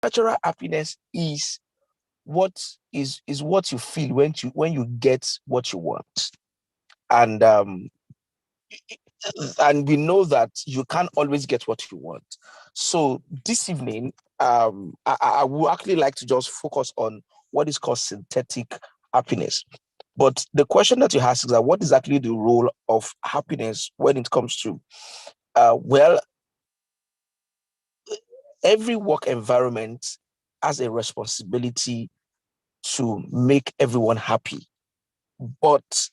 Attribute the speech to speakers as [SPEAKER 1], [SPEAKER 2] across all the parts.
[SPEAKER 1] natural happiness is what you feel when you get what you want. And we know that you can't always get what you want. So this evening, I would actually like to just focus on what is called synthetic happiness. But the question that you ask is that what is actually the role of happiness when it comes to, well, every work environment has a responsibility to make everyone happy. But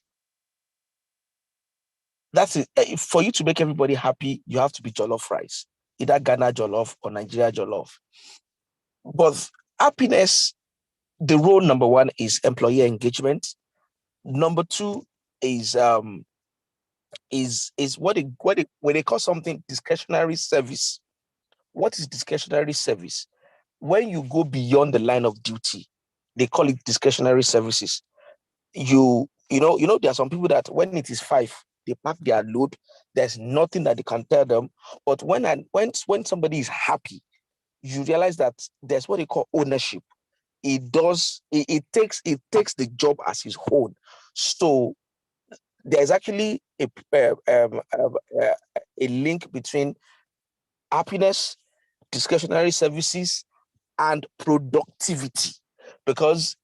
[SPEAKER 1] that's it. For you to make everybody happy, you have to be jollof rice, either Ghana jollof or Nigeria jollof. But happiness, the role number one is employee engagement. Number two is when they call something discretionary service. What is discretionary service? When you go beyond the line of duty, they call it discretionary services. There are some people that when it is 5, they pack their load. There's nothing that they can tell them. But when somebody is happy, you realize that there's what they call ownership. It takes the job as his own. So there's actually a link between happiness, discretionary services, and productivity. Because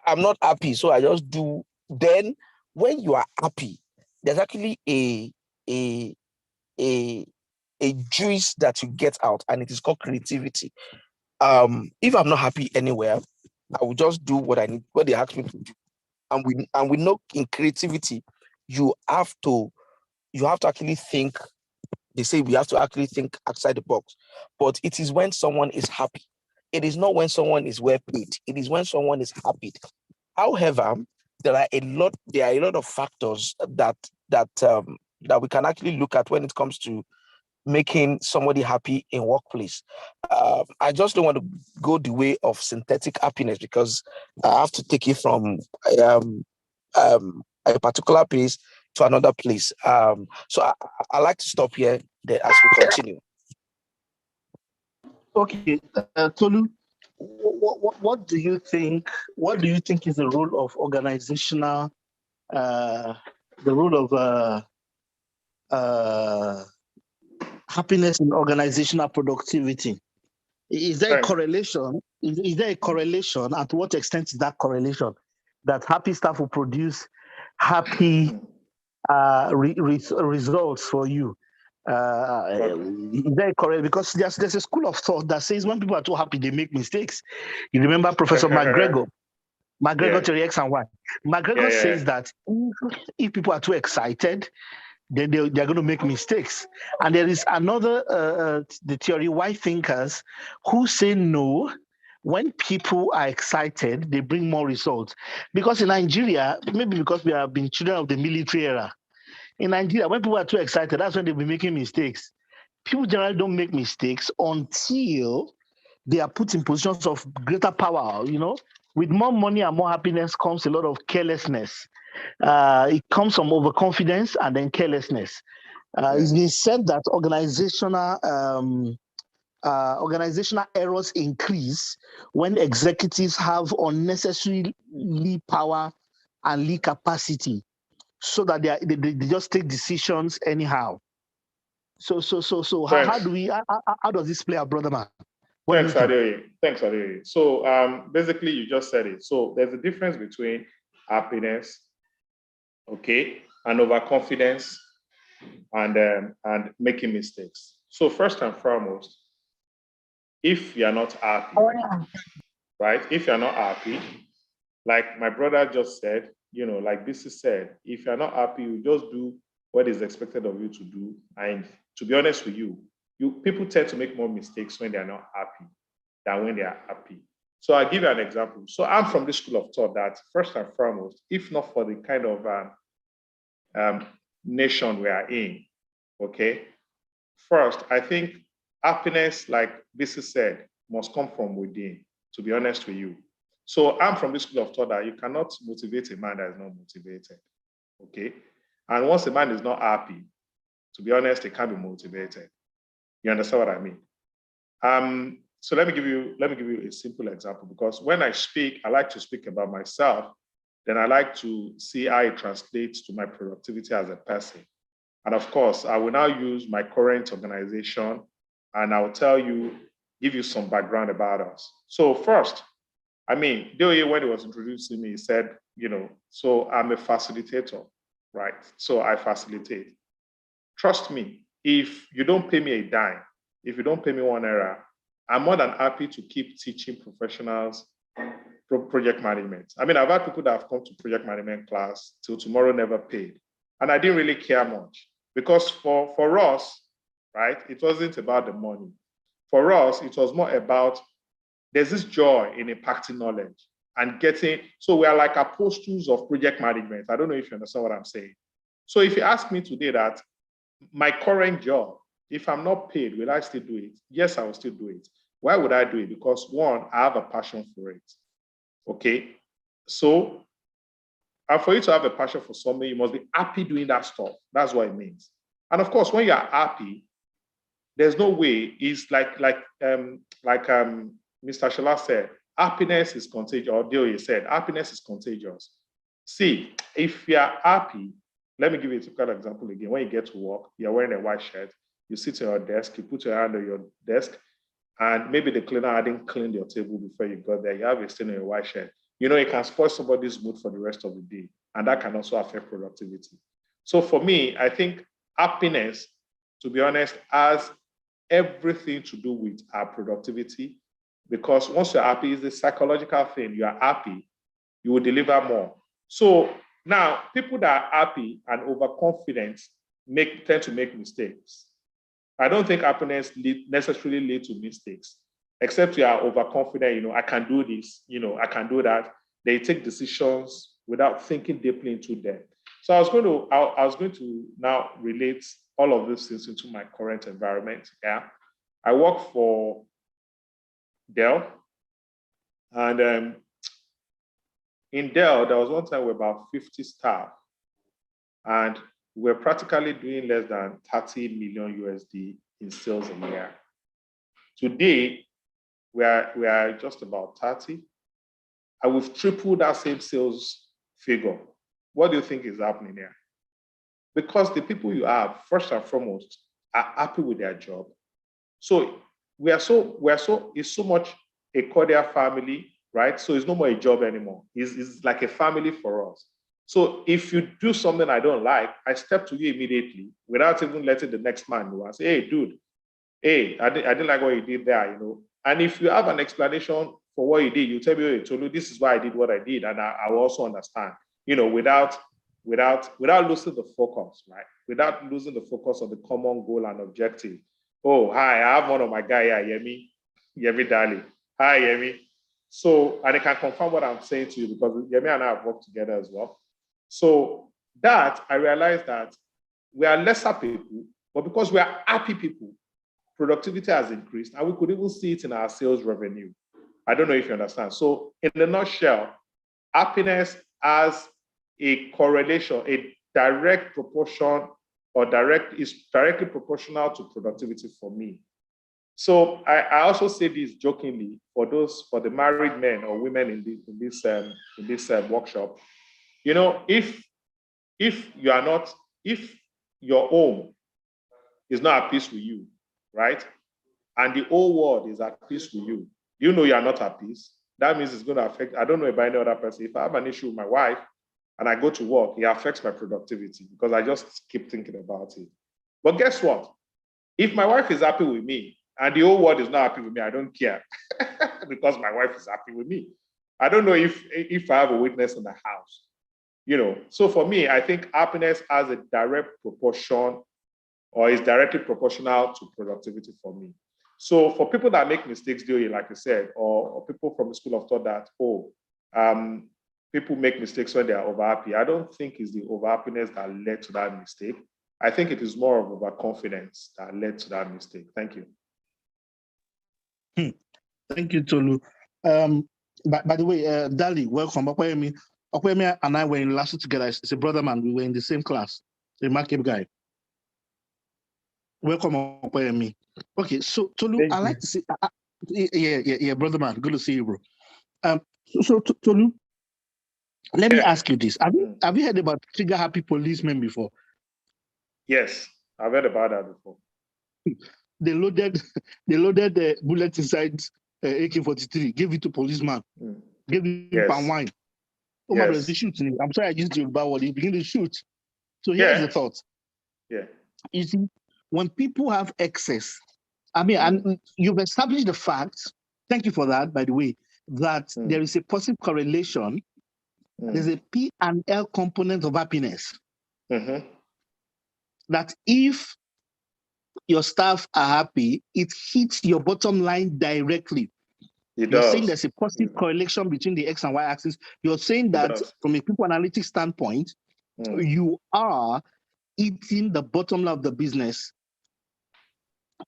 [SPEAKER 1] I'm not happy, so I just do. Then when you are happy, there's actually a juice that you get out, and it is called creativity. If I'm not happy anywhere, I will just do what I need, what they ask me to do. And we know in creativity, you have to actually think. They say we have to actually think outside the box. But it is when someone is happy. It is not when someone is well paid. It is when someone is happy. However, there are a lot of factors that we can actually look at when it comes to making somebody happy in workplace. I just don't want to go the way of synthetic happiness because I have to take it from a particular place to another place. So I like to stop here as we continue.
[SPEAKER 2] Okay, Tolu, what do you think? What do you think is the role of organizational, the role of happiness in organizational productivity? Is there a correlation? Is there a correlation? And to what extent is that correlation? That happy staff will produce happy results for you. Is that correct? Because there's a school of thought that says when people are too happy, they make mistakes. You remember Professor McGregor theory X and Y. McGregor says that if people are too excited, then they're going to make mistakes. And there is another the theory Y thinkers who say no. When people are excited, they bring more results. Because in Nigeria, maybe because we have been children of the military era, in Nigeria, when people are too excited, that's when they'll be making mistakes. People generally don't make mistakes until they are put in positions of greater power. With more money and more happiness comes a lot of carelessness. It comes from overconfidence and then carelessness. It's been said that organizational errors increase when executives have unnecessary power and capacity, so that they just take decisions anyhow. So how does this play out, brother man?
[SPEAKER 3] Thanks, Adeoye. So basically, you just said it. So there's a difference between happiness, okay, and overconfidence, and making mistakes. So first and foremost, if you are not happy, right? If you are not happy, like my brother just said, like this is said, if you're not happy, you just do what is expected of you to do. And to be honest with you, people tend to make more mistakes when they're not happy than when they are happy. So I'll give you an example. So I'm from the school of thought that first and foremost, if not for the kind of nation we are in, okay, first, I think happiness, like this is said, must come from within, to be honest with you. So I'm from the school of thought that you cannot motivate a man that is not motivated, okay? And once a man is not happy, to be honest, he can't be motivated. You understand what I mean? So let me give you a simple example, because when I speak, I like to speak about myself. Then I like to see how it translates to my productivity as a person. And of course, I will now use my current organization, and I'll give you some background about us. So first, I mean, Dewey, when he was introducing me, he said, so I'm a facilitator, right? So I facilitate. Trust me, if you don't pay me a dime, if you don't pay me €1, I'm more than happy to keep teaching professionals project management. I mean, I've had people that have come to project management class till tomorrow never paid. And I didn't really care much, because for us, right, it wasn't about the money. For us, it was more about, there's this joy in impacting knowledge and so we are like apostles of project management. I don't know if you understand what I'm saying. So if you ask me today that my current job, if I'm not paid, will I still do it? Yes, I will still do it. Why would I do it? Because one, I have a passion for it. Okay. So, and for you to have a passion for something, you must be happy doing that stuff. That's what it means. And of course, when you are happy, there's no way. It's like Mr. Shola said, happiness is contagious. Or Dewey said, happiness is contagious. See, if you are happy, let me give you a typical example again. When you get to work, you're wearing a white shirt, you sit on your desk, you put your hand on your desk, and maybe the cleaner hadn't cleaned your table before you got there. You have a stain on your white shirt. It can spoil somebody's mood for the rest of the day, and that can also affect productivity. So for me, I think happiness, to be honest, has everything to do with our productivity, because once you're happy, it's a psychological thing. You are happy, you will deliver more. So now, people that are happy and overconfident tend to make mistakes. I don't think happiness necessarily leads to mistakes, except you are overconfident. I can do this. I can do that. They take decisions without thinking deeply into them. So I was going to now relate all of these things into my current environment. Yeah, I work for Dell, and in Dell, there was one time we were about 50 staff, and we're practically doing less than 30 million USD in sales a year. Today, we are just about 30, and we've tripled that same sales figure. What do you think is happening here? Because the people you have, first and foremost, are happy with their job. So it's so much a cordial family, right? So it's no more a job anymore. It's like a family for us. So if you do something I don't like, I step to you immediately without even letting the next man know. I say, hey, dude, hey, I didn't like what you did there, And if you have an explanation for what you did, you tell me, hey, Tolu, this is why I did what I did, and I will also understand, without losing the focus, right? Without losing the focus on the common goal and objective. Oh, hi, I have one of my guy here, Yemi Dali. Hi, Yemi. So, and I can confirm what I'm saying to you, because Yemi and I have worked together as well. So that, I realized that we are lesser people, but because we are happy people, productivity has increased, and we could even see it in our sales revenue. I don't know if you understand. So in a nutshell, happiness has a correlation, a direct proportion, is directly proportional to productivity for me. So I also say this jokingly for the married men or women in this workshop. If your home is not at peace with you, right, and the whole world is at peace with you, you are not at peace. That means it's going to affect. I don't know about any other person. If I have an issue with my wife and I go to work, it affects my productivity because I just keep thinking about it. But guess what? If my wife is happy with me and the whole world is not happy with me, I don't care because my wife is happy with me. I don't know if I have a witness in the house. So for me, I think happiness has a direct proportion or is directly proportional to productivity for me. So for people that make mistakes, like you said, or people from the school of thought that, people make mistakes when they are over happy, I don't think it's the over happiness that led to that mistake. I think it is more of overconfidence that led to that mistake. Thank you.
[SPEAKER 2] Thank you, Tolu. By the way, Dali, welcome. Okwemi and I were in LASU together. It's a brother man. We were in the same class. A market guy. Welcome, Okwemi. Okay, so Tolu, I like to say, Yeah, brother man. Good to see you, bro. Tolu, let me ask you this: Have you heard about trigger happy policemen before?
[SPEAKER 3] Yes, I've heard about that before.
[SPEAKER 2] They loaded the bullet inside AK-43, gave it to policeman, gave him palm wine. Oh my brother, shooting. I'm sorry I used the bad word. He began to shoot. So here's the thought.
[SPEAKER 3] Yeah.
[SPEAKER 2] You see, when people have excess, I mean, and you've established the fact, thank you for that, by the way, that there is a positive correlation. There's a P and L component of happiness. That if your staff are happy, it hits your bottom line directly. You're saying there's a positive correlation between the X and Y axis. You're saying that from a people analytics standpoint, you are eating the bottom line of the business.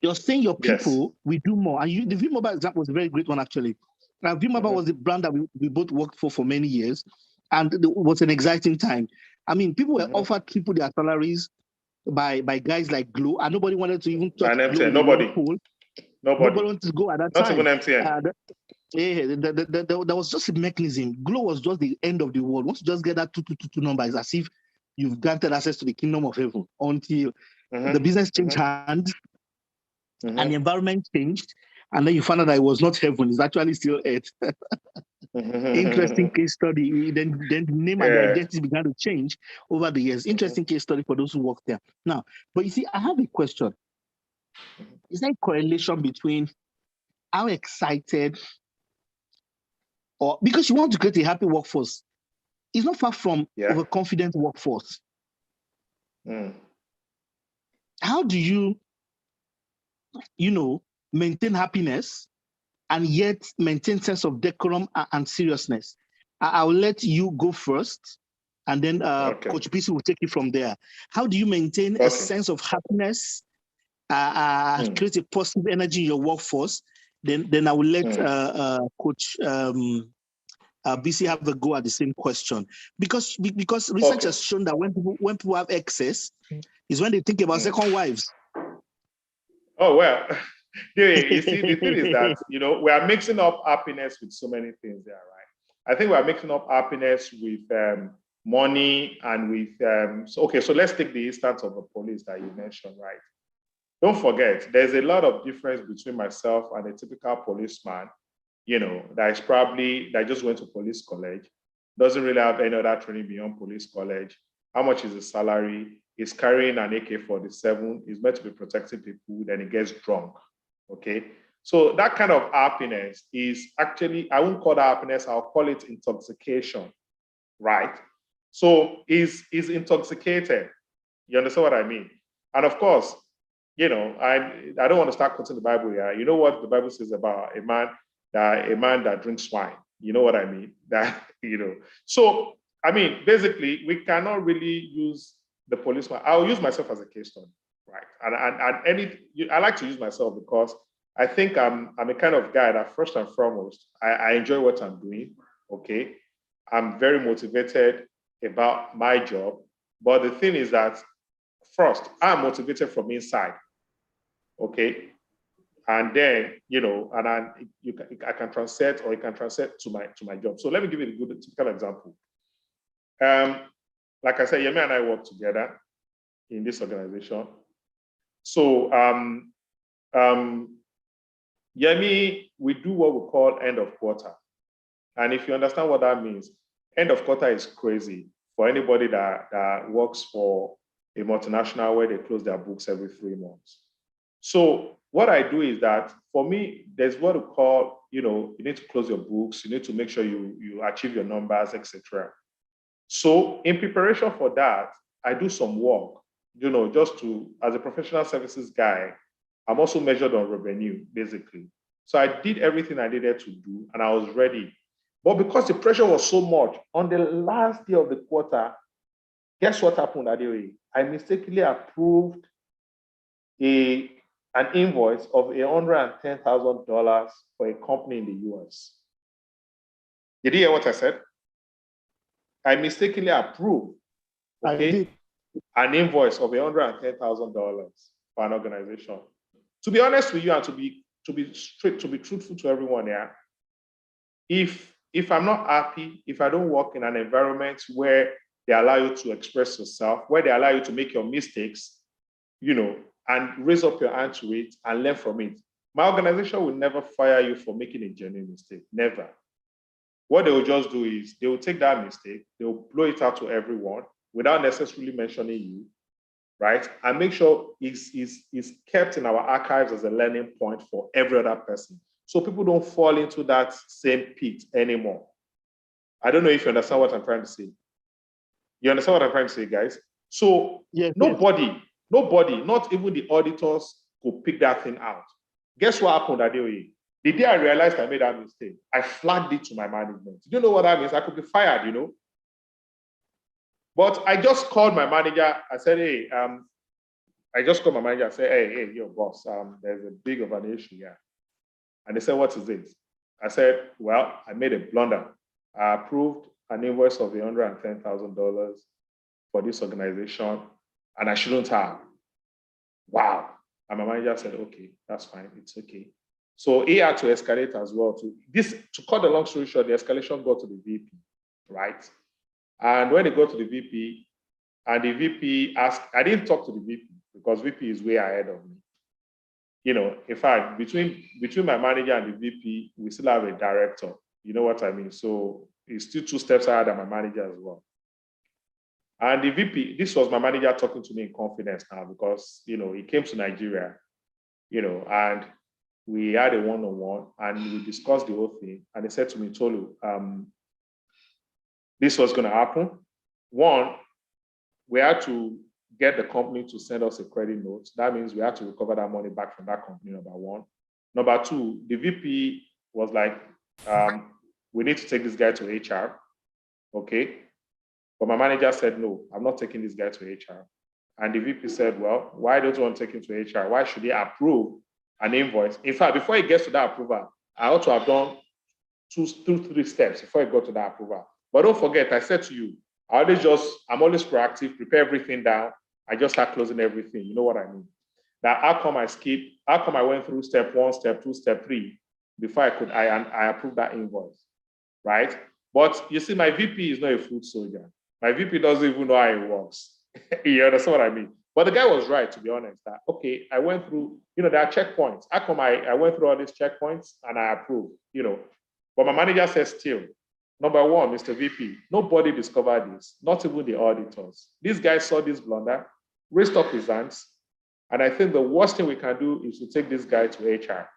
[SPEAKER 2] You're saying your people will do more. And the V-Mobile example was a very great one, actually. Now, V-Mobile was the brand that we both worked for many years, and it was an exciting time. I mean, people were offered triple their salaries by guys like Glow, and nobody wanted to even touch Glow.
[SPEAKER 3] Nobody
[SPEAKER 2] wanted to go at that time.
[SPEAKER 3] Not even MTN.
[SPEAKER 2] There was just a mechanism. Glow was just the end of the world. Once you just get that 2222 number, it's as if you've granted access to the kingdom of heaven until the business changed hands and the environment changed. And then you found out that it was not heaven, it's actually still earth. Interesting case study. Then the name and the identity began to change over the years. Interesting case study for those who work there. Now, but you see, I have a question. Is there a correlation between how excited, or because you want to create a happy workforce, it's not far from overconfident workforce. How do you maintain happiness and yet maintain sense of decorum and seriousness? I'll let you go first, and then Coach BC will take it from there. How do you maintain a sense of happiness, create a positive energy in your workforce? Then I will let Coach BC have a go at the same question, because research has shown that when people have excess is when they think about second wives.
[SPEAKER 3] Oh well. You see, the thing is that we are mixing up happiness with so many things there, right? I think we are mixing up happiness with money and with so let's take the instance of the police that you mentioned, right? Don't forget, there's a lot of difference between myself and a typical policeman, that just went to police college, doesn't really have any other training beyond police college. How much is his salary? He's carrying an AK-47. He's meant to be protecting people. Then he gets drunk. Okay. So that kind of happiness is actually, I won't call that happiness, I'll call it intoxication. Right? So he's intoxicated. You understand what I mean? And of course, I don't want to start quoting the Bible here. You know what the Bible says about a man that drinks wine. You know what I mean? So I mean, basically, we cannot really use the policeman. I'll use myself as a case study, right? And I like to use myself because I think I'm a kind of guy that first and foremost, I enjoy what I'm doing. Okay, I'm very motivated about my job, but the thing is that first, I'm motivated from inside. Okay, and then I can translate, or you can translate to my job. So let me give you a good typical example. Like I said, Yemi and I work together in this organization. So Yemi, we do what we call end of quarter. And if you understand what that means, end of quarter is crazy for anybody that works for a multinational where they close their books every 3 months. So what I do is that, for me, there's what we call, you need to close your books, you need to make sure you achieve your numbers, etc. So in preparation for that, I do some work, just to, as a professional services guy, I'm also measured on revenue, basically. So I did everything I needed to do, and I was ready. But because the pressure was so much, on the last day of the quarter, guess what happened, Adeoye? I mistakenly approved an invoice of $110,000 for a company in the US. Did you hear what I said? I mistakenly approved an invoice of $110,000 for an organization. To be honest with you, and to be to be straight, to be truthful to everyone here, if I'm not happy, if I don't work in an environment where they allow you to express yourself, where they allow you to make your mistakes, and raise up your hand to it and learn from it, my organization will never fire you for making a genuine mistake. Never. What they will just do is they will take that mistake, they will blow it out to everyone without necessarily mentioning you, right? And make sure it's kept in our archives as a learning point for every other person. So people don't fall into that same pit anymore. I don't know if you understand what I'm trying to say. You understand what I'm trying to say, guys? So
[SPEAKER 2] yes,
[SPEAKER 3] nobody, not even the auditors, could pick that thing out. Guess what happened that day? The day I realized I made that mistake, I flagged it to my management. You know what that means? I could be fired, But I just called my manager. I said, hey, I just called my manager and said, hey, yo, boss, there's a big of an issue here. And they said, what is it? I said, well, I made a blunder. I approved an invoice of $110,000 for this organization, and I shouldn't have. Wow. And my manager said, okay, that's fine. It's okay. So he had to escalate as well. To cut the long story short, the escalation got to the VP, right? And when they got to the VP, and the VP asked, I didn't talk to the VP because VP is way ahead of me. In fact, between my manager and the VP, we still have a director. You know what I mean? So he's still 2 steps higher than my manager as well. And the VP, this was my manager talking to me in confidence now because, he came to Nigeria, and we had a one-on-one and we discussed the whole thing. And he said to me, Tolu, this was going to happen. One, we had to get the company to send us a credit note. That means we had to recover that money back from that company, number one. Number two, the VP was like, we need to take this guy to HR, okay? But my manager said, no, I'm not taking this guy to HR. And the VP said, well, why don't you want to take him to HR? Why should he approve an invoice? In fact, before he gets to that approval, I ought to have done 2-3 steps before he got to that approval. But don't forget, I said to you, I'm always proactive, prepare everything down. I just start closing everything. You know what I mean? Now, how come I went through step 1, step 2, step 3 before I approved that invoice, right? But you see, my VP is not a food soldier. My VP doesn't even know how it works. You understand what I mean? But the guy was right, to be honest, that, okay, I went through, there are checkpoints. How come I went through all these checkpoints and I approved, But my manager says still, number one, Mr. VP, nobody discovered this, not even the auditors. This guy saw this blunder, raised up his hands, and I think the worst thing we can do is to take this guy to HR.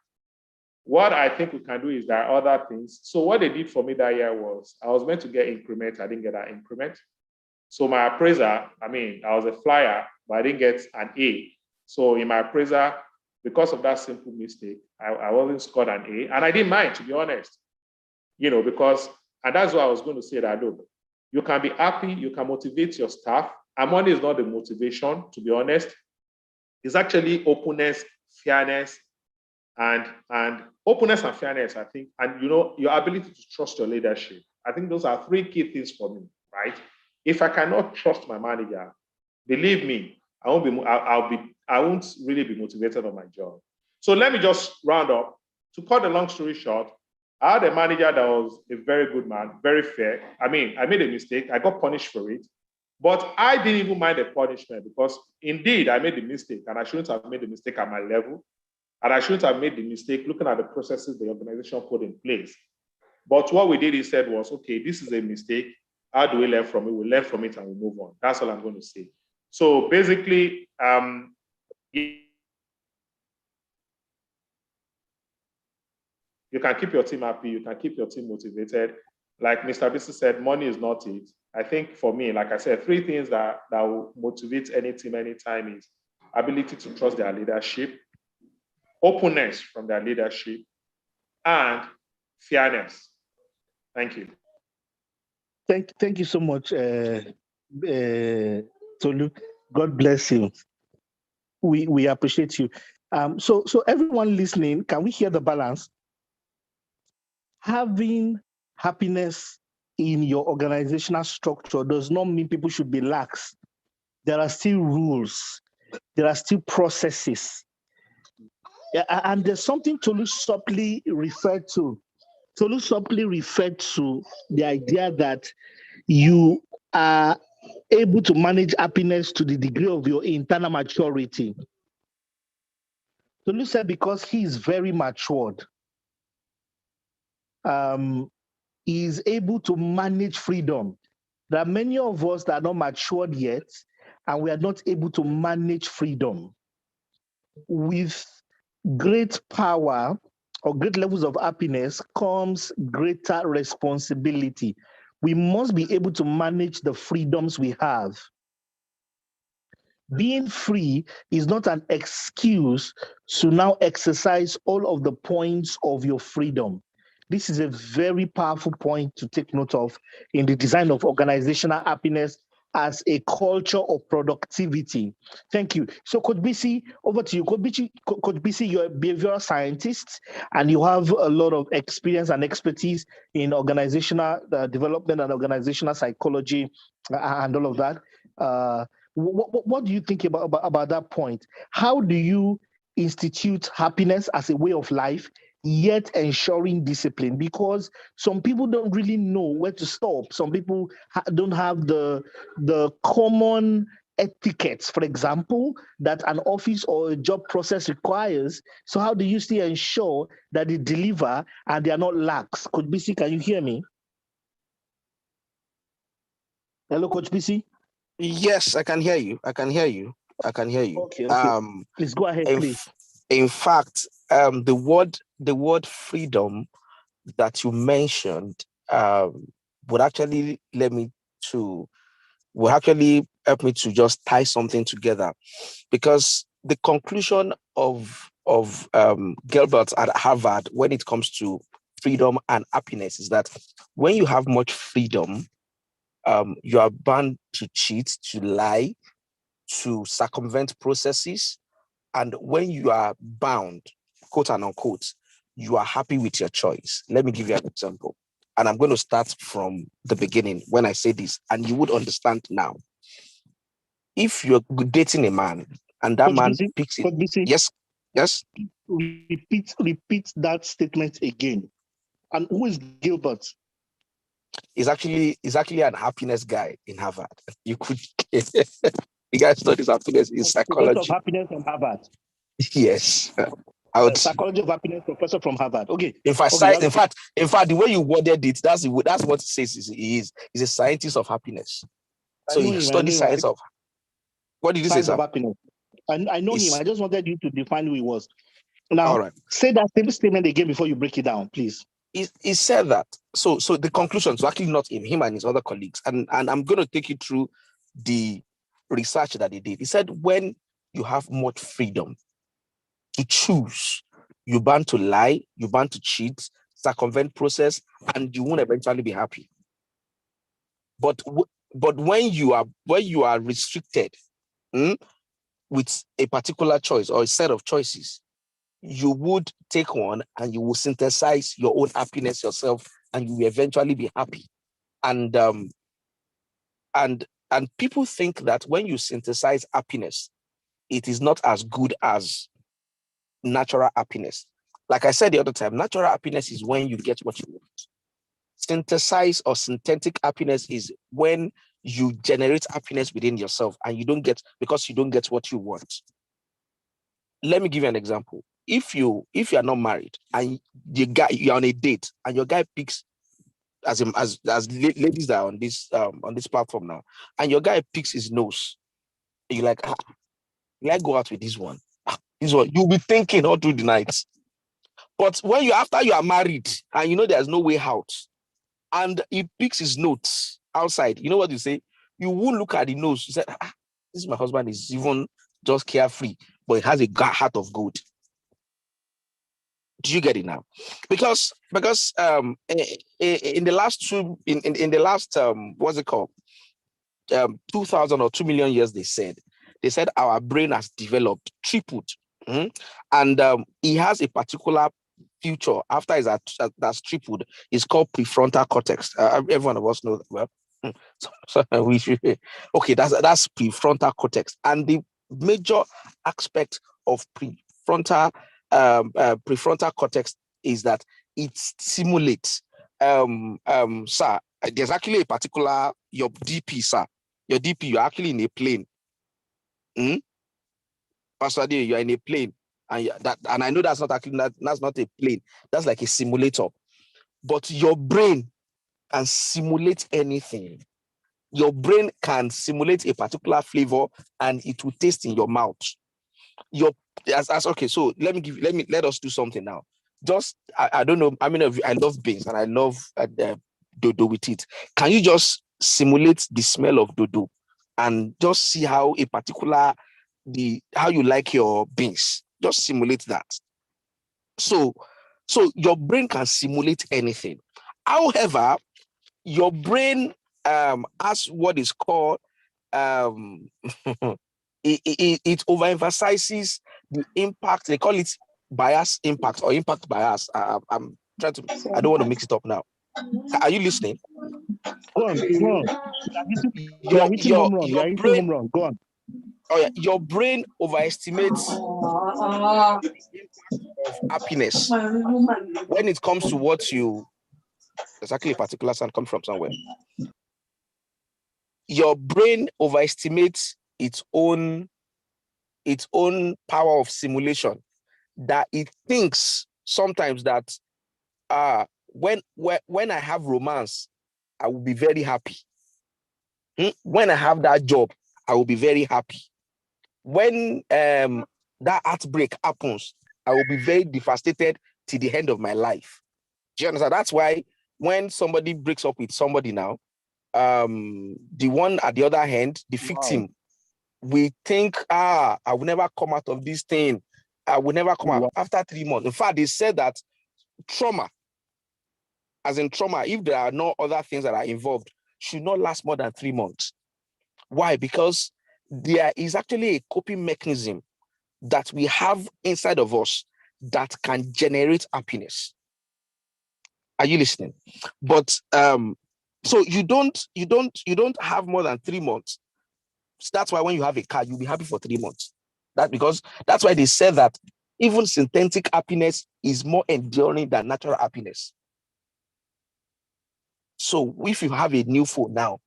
[SPEAKER 3] What I think we can do is there are other things. So what they did for me that year was, I was meant to get increment, I didn't get that increment. So my appraiser, I was a flyer, but I didn't get an A. So in my appraiser, because of that simple mistake, I wasn't scored an A, and I didn't mind, to be honest, because, and that's why I was going to say that, look, you can be happy, you can motivate your staff, and money is not the motivation, to be honest. It's actually openness, fairness, and openness and fairness, I think, and your ability to trust your leadership. I think those are 3 key things for me, right? If I cannot trust my manager, believe me, I won't really be motivated on my job. So let me just round up. To cut the long story short, I had a manager that was a very good man, very fair. I made a mistake. I got punished for it. But I didn't even mind the punishment because indeed I made the mistake and I shouldn't have made the mistake at my level. And I shouldn't have made the mistake looking at the processes the organization put in place. But what we did instead was, okay, this is a mistake. How do we learn from it? We learn from it and we move on. That's all I'm going to say. So basically, you can keep your team happy. You can keep your team motivated. Like Mr. Bisi said, money is not it. I think for me, like I said, 3 things that will motivate any team anytime is ability to trust their leadership, openness from their leadership, and fairness. Thank you.
[SPEAKER 2] Thank you so much, Tolu. God bless you. We appreciate you. So everyone listening, can we hear the balance? Having happiness in your organizational structure does not mean people should be lax. There are still rules. There are still processes. Yeah, and there's something Tolu subtly referred to. Tolu subtly referred to the idea that you are able to manage happiness to the degree of your internal maturity. Tolu said because he is very matured, he is able to manage freedom. There are many of us that are not matured yet, and we are not able to manage freedom. With great power or great levels of happiness comes greater responsibility. We must be able to manage the freedoms we have. Being free is not an excuse to now exercise all of the points of your freedom. This is a very powerful point to take note of in the design of organizational happiness as a culture of productivity. Thank you. So, Coach BC, over to you. Coach BC, you're a behavioral scientist and you have a lot of experience and expertise in organizational development and organizational psychology and all of that. What do you think about that point? How do you institute happiness as a way of life, yet ensuring discipline? Because some people don't really know where to stop. Some people don't have the common etiquettes, for example, that an office or a job process requires. So how do you still ensure that they deliver and they are not lax? Coach BC, can you hear me? Hello, Coach BC?
[SPEAKER 1] Yes, I can hear you. I can hear you.
[SPEAKER 2] Okay. Please go ahead, please.
[SPEAKER 1] In fact, the word freedom that you mentioned would actually help me to just tie something together, because the conclusion of Gilbert at Harvard when it comes to freedom and happiness is that when you have much freedom, you are bound to cheat, to lie, to circumvent processes. And when you are bound, quote and unquote, you are happy with your choice. Let me give you an example. And I'm going to start from the beginning when I say this, and you would understand now. If you're dating a man and that
[SPEAKER 2] Coach
[SPEAKER 1] man
[SPEAKER 2] BC,
[SPEAKER 1] picks it.
[SPEAKER 2] Coach BC,
[SPEAKER 1] Yes.
[SPEAKER 2] Repeat that statement again. And who is Gilbert?
[SPEAKER 1] He's actually an happiness guy in Harvard. You could the guy studies happiness in psychology.
[SPEAKER 2] Professor of happiness from Harvard.
[SPEAKER 1] Yes.
[SPEAKER 2] Psychology of happiness professor from Harvard. Okay.
[SPEAKER 1] In fact, the way you worded it, that's what it says. He's a scientist of happiness. So he studies science of. What did you say, sir?
[SPEAKER 2] Of happiness. I know him. I just wanted you to define who he was. Now,
[SPEAKER 1] all right.
[SPEAKER 2] Say that same statement again before you break it down, please.
[SPEAKER 1] He said that. So the conclusion is actually not him and his other colleagues. And I'm going to take you through the research that he did. He said when you have much freedom to choose, you're bound to lie, you're bound to cheat, circumvent process, and you won't eventually be happy. But when you are restricted with a particular choice or a set of choices, you would take one and you will synthesize your own happiness yourself, and you will eventually be happy. And people think that when you synthesize happiness, it is not as good as natural happiness. Like I said the other time, natural happiness is when you get what you want. Synthesized or synthetic happiness is when you generate happiness within yourself and you don't get what you want. Let me give you an example. If you are not married and you're on a date and your guy picks, as ladies that are on this platform now, and your guy picks his nose, you're like, let go out with this one. This one, you'll be thinking all through the night. But when after you are married and you know there's no way out, and he picks his notes outside, you know what you say? You won't look at the nose. You say, this is my husband, is even just carefree, but he has a heart of gold. Do you get it now? Because in the last what's it called? 2,000 or 2 million years, they said our brain has developed, tripled. And he has a particular future after that's tripled. It's called prefrontal cortex. Every one of us knows that. Well, we should. Okay, that's prefrontal cortex, and the major aspect of prefrontal prefrontal cortex is that it simulates. Sir, there's actually a particular, your DP, sir. Your DP, you're actually in a plane. Pastor Ade, you're in a plane. And I know that's not actually that's not a plane. That's like a simulator. But your brain can simulate anything. Your brain can simulate a particular flavor and it will taste in your mouth. Okay, so let us do something now. Just I don't know, I mean, I love beans and I love dodo with it. Can you just simulate the smell of dodo and just see how a particular how you like your beans? Just simulate that. So your brain can simulate anything. However, your brain has what is called it overemphasizes the impact. They call it bias impact or impact bias. I'm trying to. I don't want to mix it up now. Are you listening?
[SPEAKER 2] Go on. You're hitting home run. You're hitting home run. Go on.
[SPEAKER 1] Oh yeah, your brain overestimates the impact of happiness when it comes to what you. There's actually a particular sound coming from somewhere. Your brain overestimates its own power of simulation, that it thinks sometimes that when I have romance, I will be very happy. When I have that job, I will be very happy. When that heartbreak happens, I will be very devastated to the end of my life. Do you understand? That's why when somebody breaks up with somebody now, the one at the other hand, the victim, we think, I will never come out of this thing. I will never come out after 3 months. In fact, they said that trauma, as in trauma, if there are no other things that are involved, should not last more than 3 months. Why? Because there is actually a coping mechanism that we have inside of us that can generate happiness. Are you listening? But so you don't have more than 3 months. So that's why when you have a car, you'll be happy for 3 months. That's why they said that even synthetic happiness is more enduring than natural happiness. So if you have a new phone now,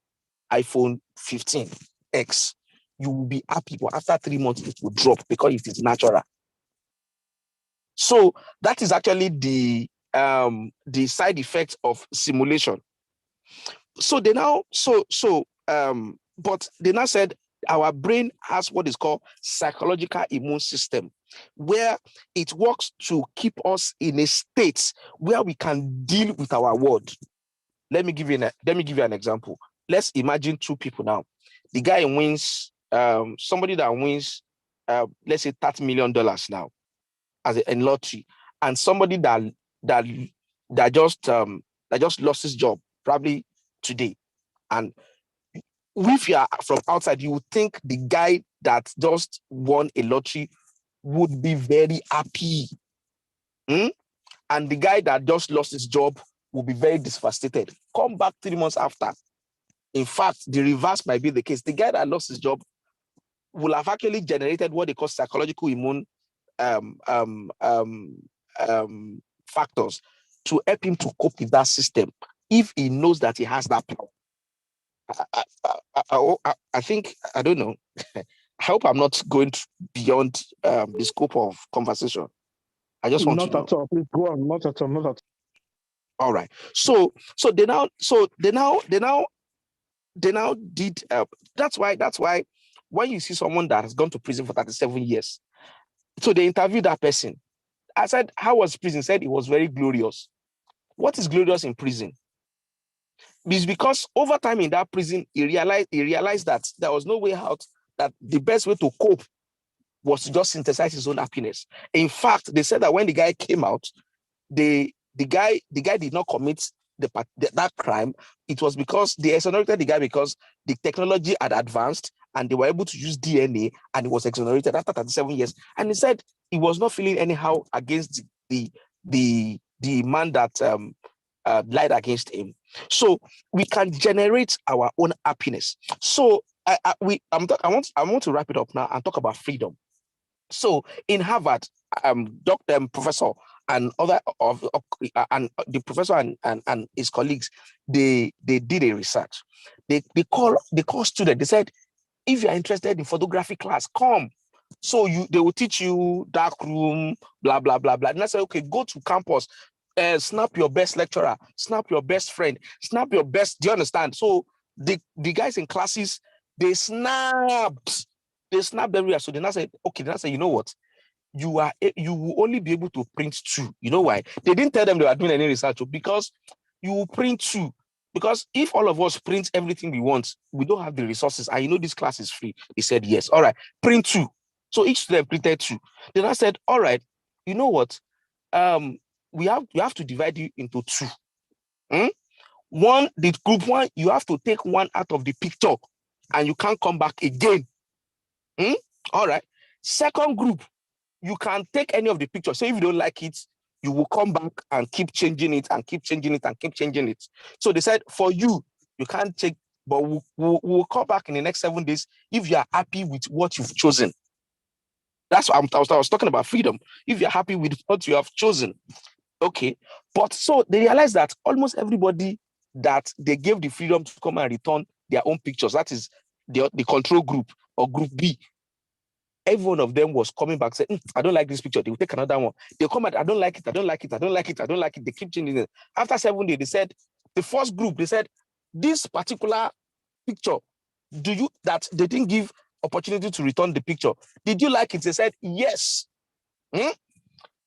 [SPEAKER 1] iPhone 15X, you will be happy, but after 3 months, it will drop because it is natural. So that is actually the side effect of simulation. So they now but they now said our brain has what is called psychological immune system, where it works to keep us in a state where we can deal with our world. Let me give you an example. Let's imagine two people now. The guy wins, somebody that wins, let's say $30 million now in lottery, and somebody that just lost his job probably today. And if you are from outside, you would think the guy that just won a lottery would be very happy. And the guy that just lost his job will be very devastated. Come back 3 months after. In fact, the reverse might be the case. The guy that lost his job will have actually generated what they call psychological immune factors to help him to cope with that system if he knows that he has that power. I think, I don't know. I hope I'm not going beyond the scope of conversation. I just want to know.
[SPEAKER 2] Not at all. Please go on. Not at all.
[SPEAKER 1] All right. So they now did. That's why when you see someone that has gone to prison for 37 years, so they interviewed that person. I said, "How was prison?" Said it was very glorious. What is glorious in prison? It's because over time in that prison, he realized that there was no way out. That the best way to cope was to just synthesize his own happiness. In fact, they said that when the guy came out, the guy did not commit that crime. It was because they exonerated the guy because the technology had advanced and they were able to use DNA, and he was exonerated after 37 years. And he said he was not feeling anyhow against the man that lied against him. So we can generate our own happiness. So I want to wrap it up now and talk about freedom. So in Harvard, doctor, professor, and other and the professor and his colleagues, they did a research. They call students. They said, if you are interested in photography class, come. So they will teach you dark room, blah blah blah blah. And I said, okay, go to campus, snap your best lecturer, snap your best friend, snap your best. Do you understand? So the guys in classes, they snapped everywhere. So then I said, okay. Then I said, you know what? You will only be able to print 2. You know why? They didn't tell them they were doing any research, because you will print 2. Because if all of us print everything we want, we don't have the resources. And you know this class is free. He said, yes. All right, print 2. So each student printed 2. Then I said, all right, you know what? We have to divide you into 2. One, the group 1, you have to take 1 out of the picture and you can't come back again. All right. Second group, you can take any of the pictures. So if you don't like it, you will come back and keep changing it and keep changing it and keep changing it. So they said, for you, you can't take, but we'll come back in the next 7 days if you are happy with what you've chosen. That's what I was talking about, freedom. If you're happy with what you have chosen. Okay. But so they realized that almost everybody that they gave the freedom to come and return their own pictures, that is the control group or group B, every one of them was coming back saying, I don't like this picture. They will take another one. They'll come back, I don't like it, I don't like it, I don't like it, I don't like it. They keep changing it. After 7 days, they said, the first group, they said, this particular picture, that they didn't give opportunity to return the picture. Did you like it? They said, yes.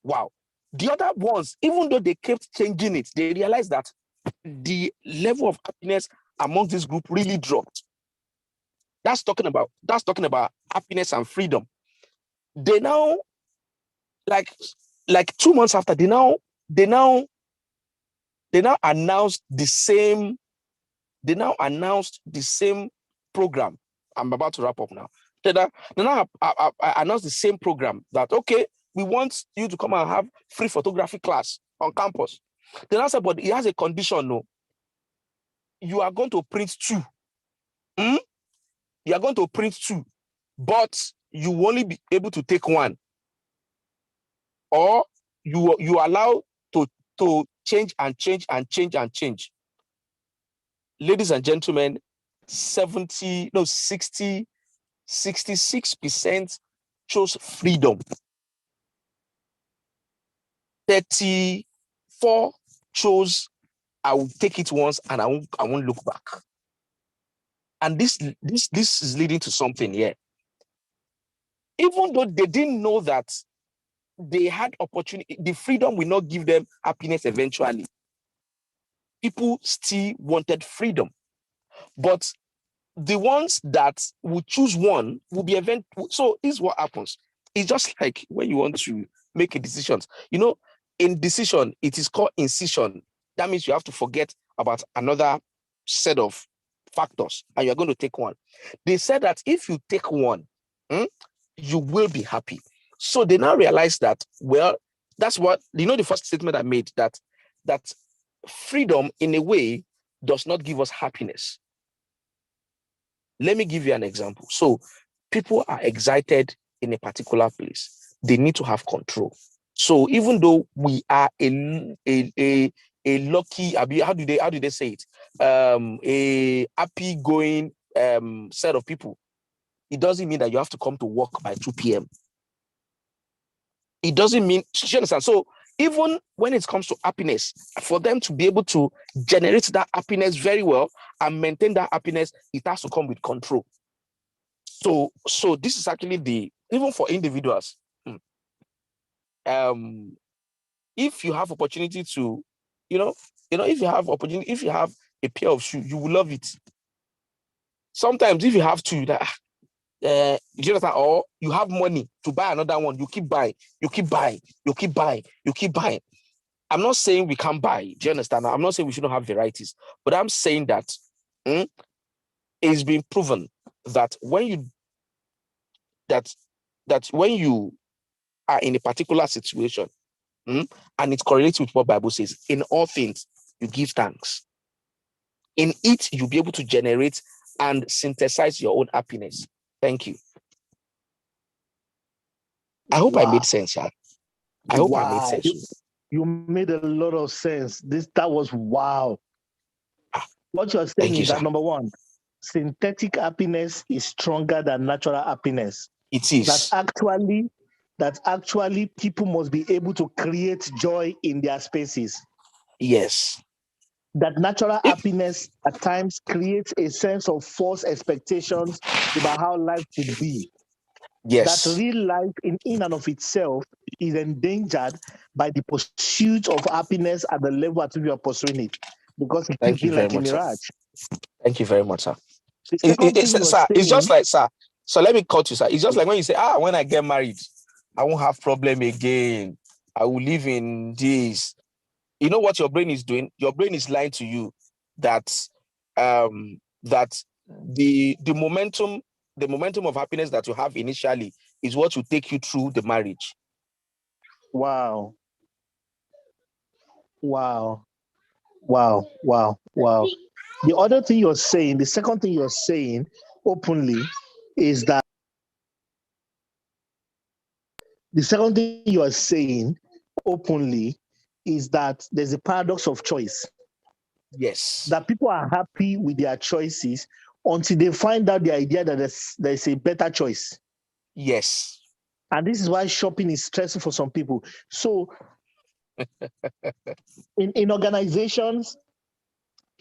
[SPEAKER 1] Wow. The other ones, even though they kept changing it, they realized that the level of happiness among this group really dropped. That's talking about happiness and freedom. They now, like 2 months after, they now announced the same. They now announced the same program. I'm about to wrap up now. They now announced the same program that, okay, we want you to come and have free photography class on campus. Then I said, but it has a condition, no. You are going to print 2. You are going to print 2, but you will only be able to take 1. Or you allow to change and change and change and change. Ladies and gentlemen, 66% chose freedom. 34 chose, I will take it once and I won't look back. And this is leading to something here. Even though they didn't know that they had opportunity, the freedom will not give them happiness eventually. People still wanted freedom. But the ones that will choose one will be so this is what happens. It's just like when you want to make a decision. In decision, it is called incision. That means you have to forget about another set of factors and you're going to take one. They said that if you take one, you will be happy. So they now realize that, well, that's what, the first statement I made, that freedom in a way does not give us happiness. Let me give you an example. So people are excited in a particular place. They need to have control. So even though we are a lucky, how do they say it? A happy going set of people, it doesn't mean that you have to come to work by 2 p.m. It doesn't mean, you understand? So even when it comes to happiness, for them to be able to generate that happiness very well and maintain that happiness, it has to come with control. So this is actually even for individuals, if you have opportunity to, if you have a pair of shoes, you will love it. Sometimes if you have to, or you have money to buy another one, you keep buying. I'm not saying we can't buy. Do you understand? I'm not saying we shouldn't have varieties, but I'm saying that it's been proven that when you are in a particular situation, and it correlates with what Bible says, in all things you give thanks. In it, you'll be able to generate and synthesize your own happiness. Thank you. I hope I made sense, huh? I hope I made sense.
[SPEAKER 2] You made a lot of sense. That was wow. What you're saying is that number one, synthetic happiness is stronger than natural happiness.
[SPEAKER 1] It is.
[SPEAKER 2] That actually people must be able to create joy in their spaces.
[SPEAKER 1] Yes.
[SPEAKER 2] That natural happiness at times creates a sense of false expectations about how life should be.
[SPEAKER 1] Yes.
[SPEAKER 2] That real life in and of itself is endangered by the pursuit of happiness at the level at which you are pursuing it, because it
[SPEAKER 1] Thank
[SPEAKER 2] is
[SPEAKER 1] you
[SPEAKER 2] like
[SPEAKER 1] very
[SPEAKER 2] a
[SPEAKER 1] much,
[SPEAKER 2] mirage.
[SPEAKER 1] Sir. Thank you very much, sir.
[SPEAKER 2] Sir,
[SPEAKER 1] It's just like, sir. So let me cut you, sir. It's just like when you say, when I get married, I won't have problem again. I will live in this. You know what your brain is doing? Your brain is lying to you that that the momentum of happiness that you have initially is what will take you through the marriage.
[SPEAKER 2] Wow. Wow. Wow. Wow. Wow. The other thing you're saying, the second thing you're saying openly is that there's a paradox of choice.
[SPEAKER 1] Yes.
[SPEAKER 2] That people are happy with their choices until they find out the idea that there's a better choice.
[SPEAKER 1] Yes.
[SPEAKER 2] And this is why shopping is stressful for some people. So in organizations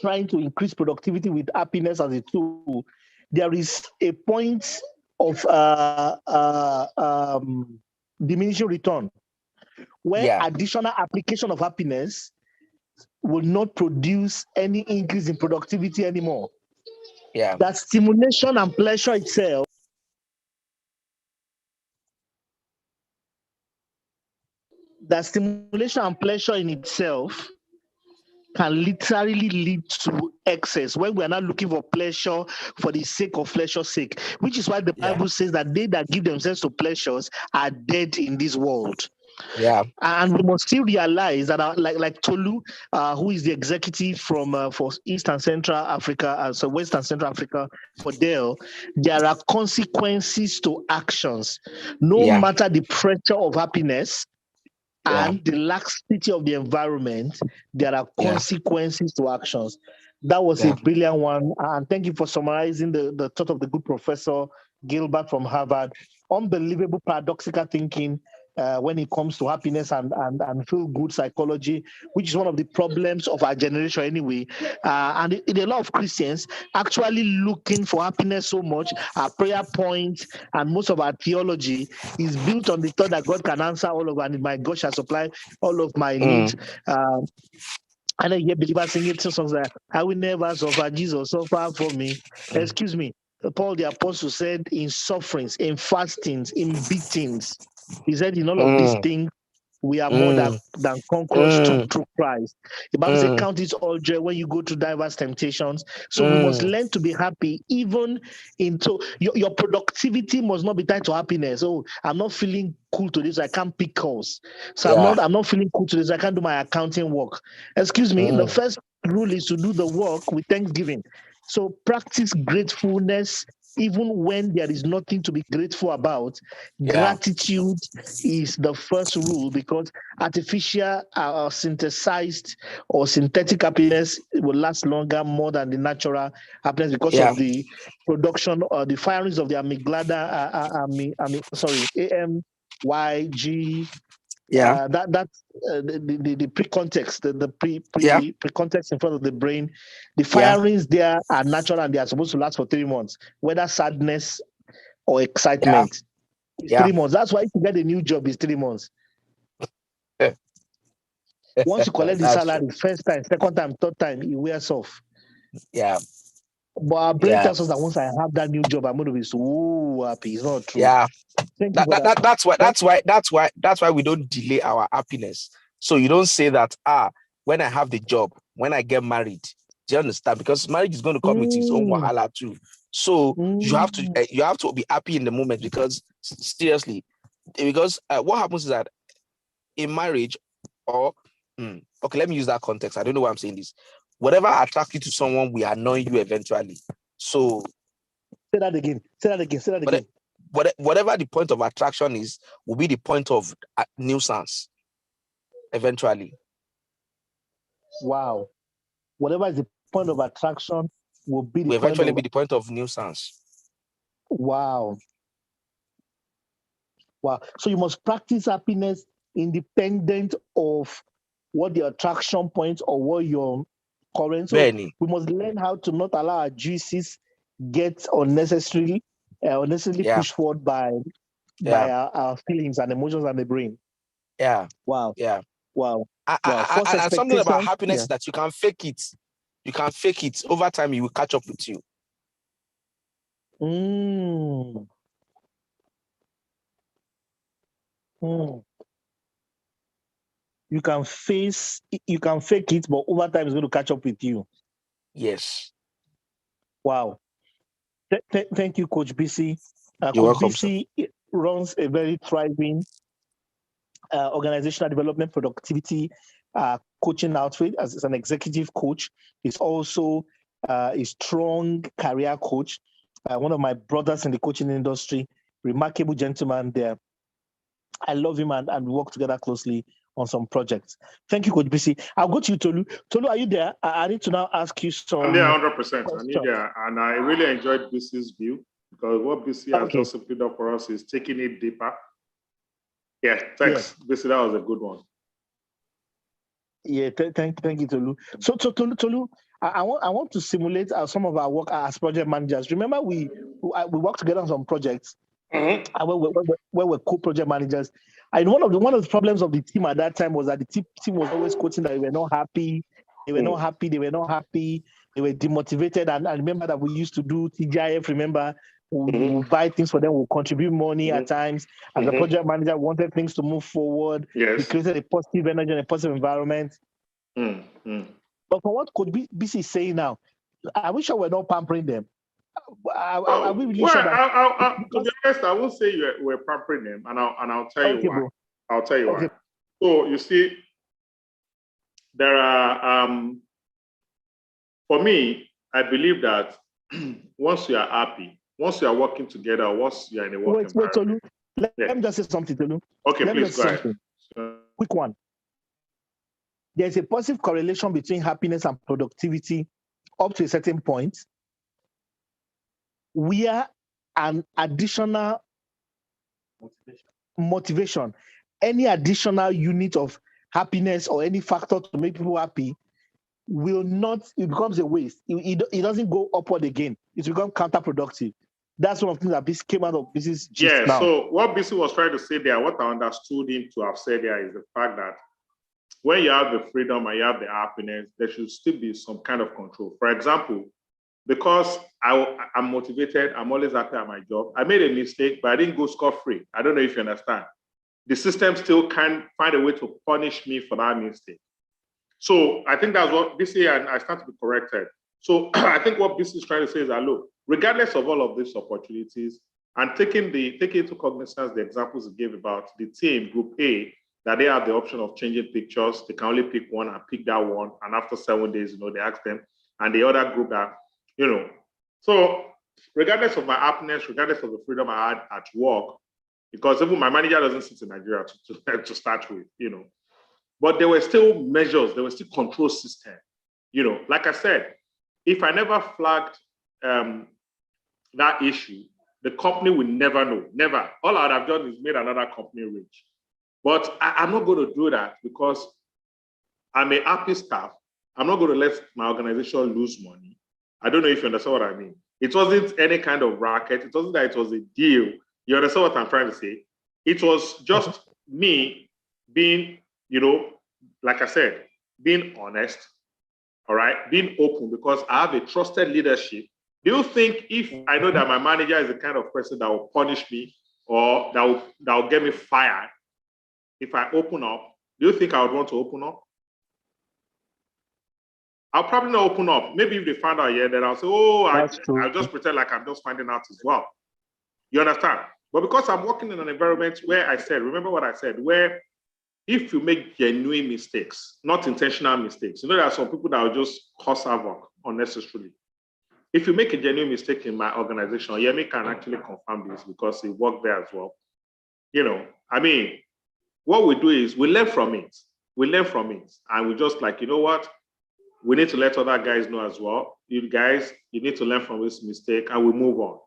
[SPEAKER 2] trying to increase productivity with happiness as a tool, there is a point of diminishing return, where additional application of happiness will not produce any increase in productivity anymore.
[SPEAKER 1] Yeah.
[SPEAKER 2] That stimulation and pleasure itself in itself can literally lead to excess when we are not looking for pleasure for the sake of pleasure's sake, which is why the Bible says that they that give themselves to pleasures are dead in this world.
[SPEAKER 1] Yeah.
[SPEAKER 2] And we must still realize that, like Tolu, who is the executive for East and Central Africa, so West and Central Africa for Dell, there are consequences to actions. No matter the pressure of happiness and the laxity of the environment, there are consequences to actions. That was a brilliant one. And thank you for summarizing the thought of the good professor Gilbert from Harvard. Unbelievable paradoxical thinking when it comes to happiness and feel good psychology, which is one of the problems of our generation anyway. And a lot of Christians actually looking for happiness so much, our prayer point and most of our theology is built on the thought that God can answer all of, and my God shall supply all of my needs. And I hear believers singing songs like, I will never suffer, Jesus suffer for me. Excuse me. Paul the Apostle said, in sufferings, in fastings, in beatings. He said, in all of these things, we are more than conquerors through Christ. The Bible says, count it all joy when you go through diverse temptations. So we must learn to be happy, even into your productivity must not be tied to happiness. Oh, I'm not feeling cool to this, I can't pick calls. So I'm not feeling cool to this, I can't do my accounting work. Excuse me. The first rule is to do the work with thanksgiving. So practice gratefulness even when there is nothing to be grateful about. Gratitude is the first rule, because artificial synthesized or synthetic happiness will last longer more than the natural happiness because of the production or the firings of the amygdala, AMYG. That's the pre-context, the pre-context in front of the brain. The firings there are natural and they are supposed to last for 3 months, whether sadness or excitement. 3 months. That's why if you get a new job, it's 3 months. Once you collect the salary, first time, second time, third time, it wears off.
[SPEAKER 1] Yeah.
[SPEAKER 2] But our brain tells us that once I have that new job, I'm going to be so happy. It's not true.
[SPEAKER 1] Yeah. That's why we don't delay our happiness. So you don't say that, when I have the job, when I get married. Do you understand? Because marriage is going to come with its own wahala too. So you have to be happy in the moment, because seriously, what happens is that in marriage, or okay, let me use that context. I don't know why I'm saying this. Whatever attracts you to someone will annoy you eventually. So
[SPEAKER 2] say that again.
[SPEAKER 1] Whatever the point of attraction is, will be the point of nuisance. eventually.
[SPEAKER 2] Wow. Whatever is the point of attraction will be the
[SPEAKER 1] Will
[SPEAKER 2] point
[SPEAKER 1] eventually
[SPEAKER 2] of...
[SPEAKER 1] be the point of nuisance.
[SPEAKER 2] Wow. Wow. So you must practice happiness independent of what the attraction point or what your current. So
[SPEAKER 1] Benny.
[SPEAKER 2] we must learn how to not allow our juices get unnecessarily
[SPEAKER 1] Yeah.
[SPEAKER 2] pushed forward by our feelings and emotions and the brain.
[SPEAKER 1] Yeah.
[SPEAKER 2] Wow.
[SPEAKER 1] Yeah.
[SPEAKER 2] Wow.
[SPEAKER 1] Wow.
[SPEAKER 2] False
[SPEAKER 1] And something about
[SPEAKER 2] expectations.
[SPEAKER 1] happiness is that you can fake it. You can fake it. Over time, it will catch up with you.
[SPEAKER 2] Mm. Mm. You can fake it, but over time it's going to catch up with you.
[SPEAKER 1] Yes.
[SPEAKER 2] Wow. Thank you, Coach BC.
[SPEAKER 1] You're
[SPEAKER 2] Coach
[SPEAKER 1] welcome,
[SPEAKER 2] BC runs a very thriving organizational development productivity coaching outfit as an executive coach. He's also a strong career coach. One of my brothers in the coaching industry, remarkable gentleman there. I love him and we work together closely on some projects. Thank you, Coach BC. I'll go to you, Tolu. Tolu, are you there? I need to now ask you some.
[SPEAKER 3] I'm there 100%. I need there. And I really enjoyed BC's view because what BC has just simply done for us is taking it deeper. Yeah, thanks. Yeah. BC, that was a good one.
[SPEAKER 2] Yeah, thank you, Tolu. So Tolu, I want to simulate some of our work as project managers. Remember, we worked together on some projects. Mm-hmm. Where we're co-project managers. And one of the problems of the team at that time was that the team was always quoting that they were not happy. They were not happy. They were not happy. They were demotivated. And I remember that we used to do TGIF. Remember, we'll buy things for them. We'll contribute money at times. As a project manager, we wanted things to move forward.
[SPEAKER 3] Yes.
[SPEAKER 2] We created a positive energy and a positive environment. But for what Coach BC is saying now, I wish I were not pampering them. Are we really sure that...
[SPEAKER 3] to be honest, I won't say we're pampering them, and I'll tell you why. Bro. I'll tell you why. So you see, there are for me, I believe that once you are happy, once you are working together, once you are in a work environment.
[SPEAKER 2] Let me just say something, Tolu.
[SPEAKER 3] Okay, please go ahead.
[SPEAKER 2] Quick one. There's a positive correlation between happiness and productivity up to a certain point. We are an additional motivation, any additional unit of happiness or any factor to make people happy will not, it becomes a waste. It doesn't go upward again. It becomes counterproductive. That's one of the things that came out of BC's gist now.
[SPEAKER 3] So what BC was trying to say there, what I understood him to have said there is the fact that when you have the freedom and you have the happiness, there should still be some kind of control. For example, because I'm motivated, I'm always happy at my job. I made a mistake, but I didn't go scot-free. I don't know if you understand. The system still can find a way to punish me for that mistake. So I think that's what BC, and I stand to be corrected. So I think what BC is trying to say is that, look, regardless of all of these opportunities, and taking into cognizance the examples he gave about the team, Group A, that they have the option of changing pictures. They can only pick one and pick that one. And after 7 days, they ask them. And the other group that, So regardless of my happiness, regardless of the freedom I had at work, because even my manager doesn't sit in Nigeria to start with, But there were still measures, there were still control system. Like I said, if I never flagged that issue, the company will never know, never. All I would have done is made another company rich. But I'm not going to do that because I'm a happy staff. I'm not going to let my organization lose money. I don't know if you understand what I mean. It wasn't any kind of racket. It wasn't that it was a deal. You understand what I'm trying to say? It was just me being, like I said, being honest, all right, being open because I have a trusted leadership. Do you think if I know that my manager is the kind of person that will punish me or that will get me fired, if I open up, do you think I would want to open up? I'll probably not open up. Maybe if they find out, then I'll say, I'll just pretend like I'm just finding out as well. You understand? But because I'm working in an environment where remember what I said, where if you make genuine mistakes, not intentional mistakes, there are some people that will just cause havoc unnecessarily. If you make a genuine mistake in my organization, Yemi can actually confirm this because he worked there as well. What we do is we learn from it. we learn from it. And we just like, you know what? We need to let other guys know as well. You guys, you need to learn from this mistake and we move on.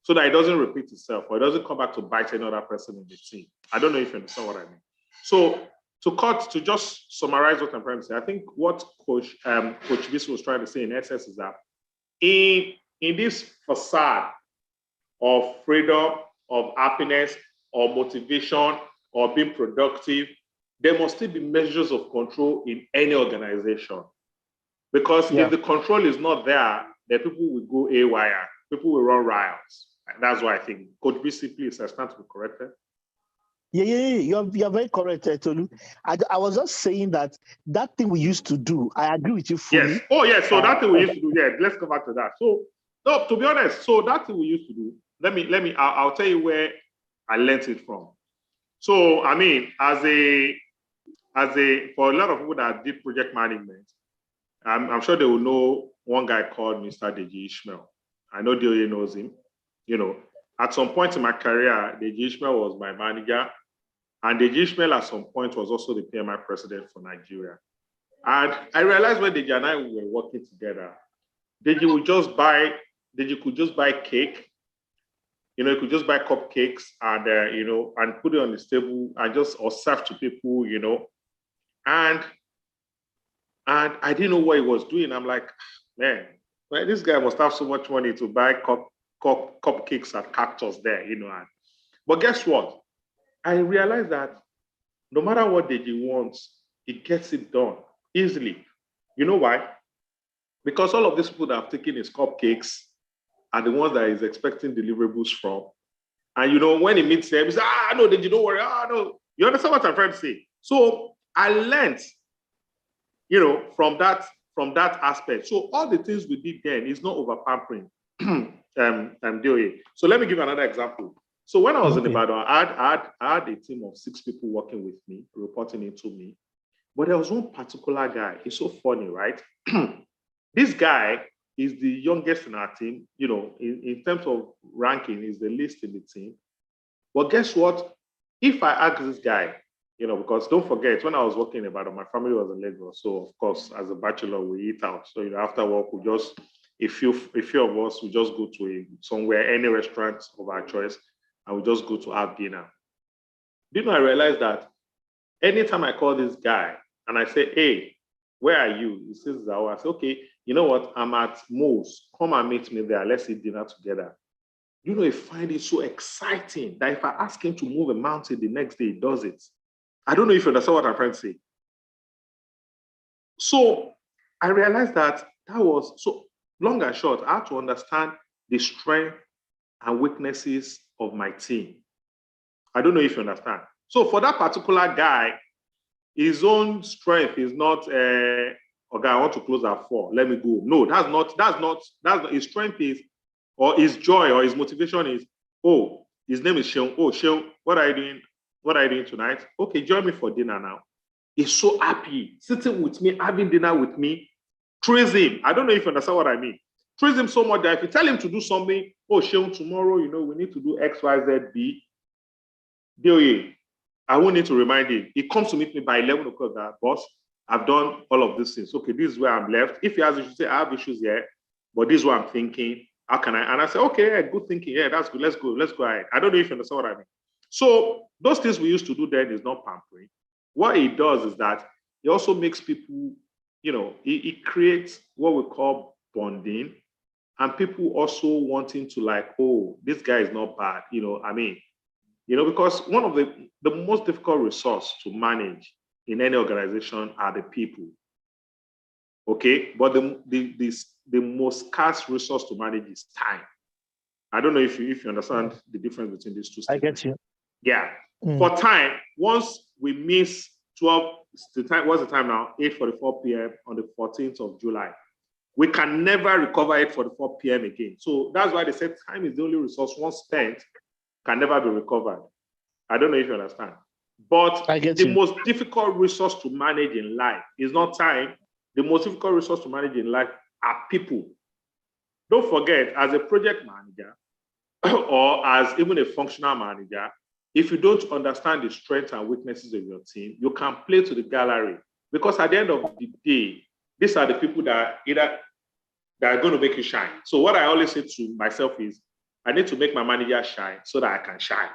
[SPEAKER 3] So that it doesn't repeat itself or it doesn't come back to bite another person in the team. I don't know if you understand what I mean. So to just summarize what I'm trying to say, I think what Coach Bisu was trying to say in essence is that in this facade of freedom, of happiness, or motivation, or being productive, there must still be measures of control in any organization. Because if the control is not there, then people will go haywire, people will run riots. And that's why I think Coach BC, please, I stand to be corrected.
[SPEAKER 2] Yeah. You're very correct, Tolu. I was just saying that thing we used to do, I agree with you fully.
[SPEAKER 3] Yes. Oh, yes. So that thing we used to do, yeah, let's go back to that. So, no, to be honest, so that thing we used to do, I'll tell you where I learned it from. So, I mean, for a lot of people that did project management, I'm sure they will know one guy called Mr. Deji Ishmael. I know Deoye knows him. You know, at some point in my career, Deji Ishmael was my manager. And Deji Ishmael at some point was also the PMI president for Nigeria. And I realized when Deji and I were working together, Deji could just buy cake. You know, he could just buy cupcakes and, and put it on his table and or serve to people, you know. And I didn't know what he was doing. I'm like, man, this guy must have so much money to buy cupcakes at Cactus there, you know. But guess what? I realized that no matter what Deji wants, he gets it done easily. You know why? Because all of these people that have taken his cupcakes are the ones that he's expecting deliverables from. And, you know, when he meets them, he says, no, Deji, don't worry. No. You understand what I'm trying to say? So I learned, you know, from that aspect. So all the things we did then is not over pampering. So let me give another example. So when I was in Ibadan, I had a team of 6 people working with me, reporting into me. But there was one particular guy. He's so funny, right? This guy is the youngest in our team. You know, in terms of ranking, he's the least in the team. But guess what? If I ask this guy, you know, because don't forget, when I was working in Ibadan, my family was in Lagos. So of course, as a bachelor, we eat out. So, you know, after work, we just, a few of us, we just go to somewhere, any restaurant of our choice, and we just go to have dinner. Then I realized that anytime I call this guy and I say, hey, where are you? He says, Zawa. I say, okay, you know what? I'm at Mo's. Come and meet me there. Let's eat dinner together. You know, I find it so exciting that if I ask him to move a mountain the next day, he does it. I don't know if you understand what I'm trying to say. So I realized that was, so long and short, I had to understand the strength and weaknesses of my team. I don't know if you understand. So for that particular guy, his own strength is not, okay, I want to close at 4, let me go. No, that's not, his strength is, or his joy or his motivation is, oh, his name is Sheung. Oh, Sheung, what are you doing? What are you doing tonight? Okay, join me for dinner now. He's so happy, sitting with me, having dinner with me. Praise him. I don't know if you understand what I mean. Praise him so much that if you tell him to do something, oh, Sheung, tomorrow, you know, we need to do X, Y, Z, B. Deoye, I won't need to remind him. He comes to meet me by 11 o'clock that, boss, I've done all of these things. Okay, this is where I'm left. If he has issues, say, I have issues here, but this is what I'm thinking. How can I? And I say, okay, yeah, good thinking. Yeah, that's good. Let's go ahead. I don't know if you understand what I mean. So those things we used to do then is not pampering. What it does is that it also makes people, you know, it creates what we call bonding, and people also wanting to like, oh, this guy is not bad. You know, I mean, you know, because one of the most difficult resource to manage in any organization are the people. Okay, but the most scarce resource to manage is time. I don't know if you understand the difference between these two statements.
[SPEAKER 2] I get you.
[SPEAKER 3] Yeah. For time, once we miss 12, what's the time now? 8:44 p.m. on the 14th of July. We can never recover 8:44 p.m. again. So that's why they said time is the only resource once spent can never be recovered. I don't know if you understand. But the most difficult resource to manage in life is not time. The most difficult resource to manage in life are people. Don't forget, as a project manager or as even a functional manager, if you don't understand the strengths and weaknesses of your team, you can play to the gallery. Because at the end of the day, these are the people that are going to make you shine. So what I always say to myself is, I need to make my manager shine so that I can shine.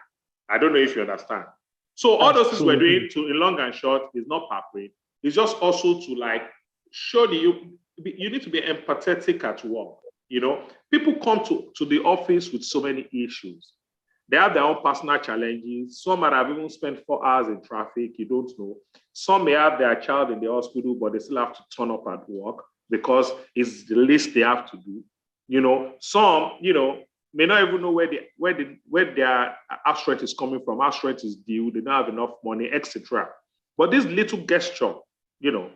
[SPEAKER 3] I don't know if you understand. So all those things we're doing in long and short is not pampering. It's just also to like show you need to be empathetic at work. You know, people come to the office with so many issues. They have their own personal challenges. Some might have even spent 4 hours in traffic. You don't know. Some may have their child in the hospital, but they still have to turn up at work because it's the least they have to do. You know, some, you know, may not even know where their house rent is coming from. House rent is due. They don't have enough money, etc. But this little gesture, you know,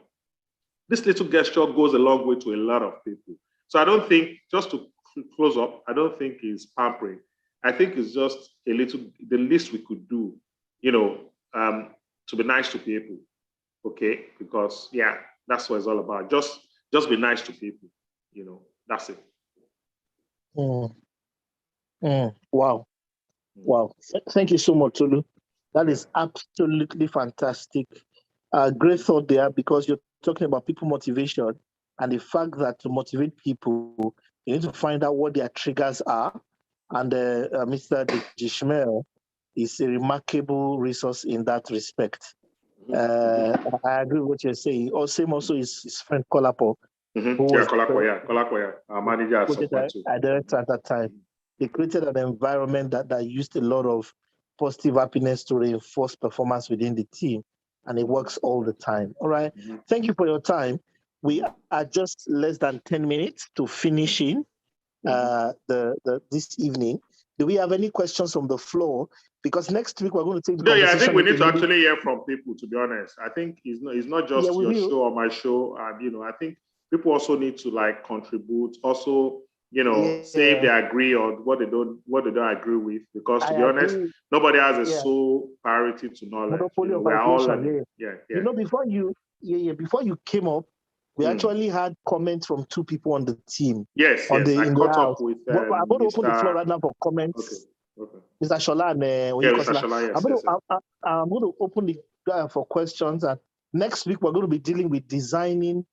[SPEAKER 3] this little gesture goes a long way to a lot of people. So I don't think, just to close up, I don't think it's pampering. I think it's just a little, the least we could do, you know, to be nice to people, okay? Because yeah, that's what it's all about. Just be nice to people, you know. That's it.
[SPEAKER 2] Wow. Thank you so much, Tolu. That is absolutely fantastic. Great thought there, because you're talking about people motivation and the fact that to motivate people, you need to find out what their triggers are. And Mr. Jishmael is a remarkable resource in that respect. I agree with what you're saying. Same also is his friend Kolapo.
[SPEAKER 3] Kolapo, our manager at some point too.
[SPEAKER 2] At that time. They created an environment that used a lot of positive happiness to reinforce performance within the team, and it works all the time. All right. Thank you for your time. We are just less than 10 minutes to finishing this evening. Do we have any questions from the floor? Because next week we're going to take the conversation.
[SPEAKER 3] I think we need to actually hear from people, to be honest. I think it's not just your show or my show. And, you know, I think people also need to like contribute, also, you know, say if they agree or what they don't agree with. Because to be honest, nobody has a sole priority to knowledge. You know, we're all learning.
[SPEAKER 2] You know, before you came up, we actually had comments from 2 people on the team.
[SPEAKER 3] Yes. I caught up with
[SPEAKER 2] I'm going to open the floor right now for comments.
[SPEAKER 3] Okay.
[SPEAKER 2] Mr. Shola and
[SPEAKER 3] Mr. Shola, yes.
[SPEAKER 2] I'm going to open the for questions. And next week, we're going to be dealing with designing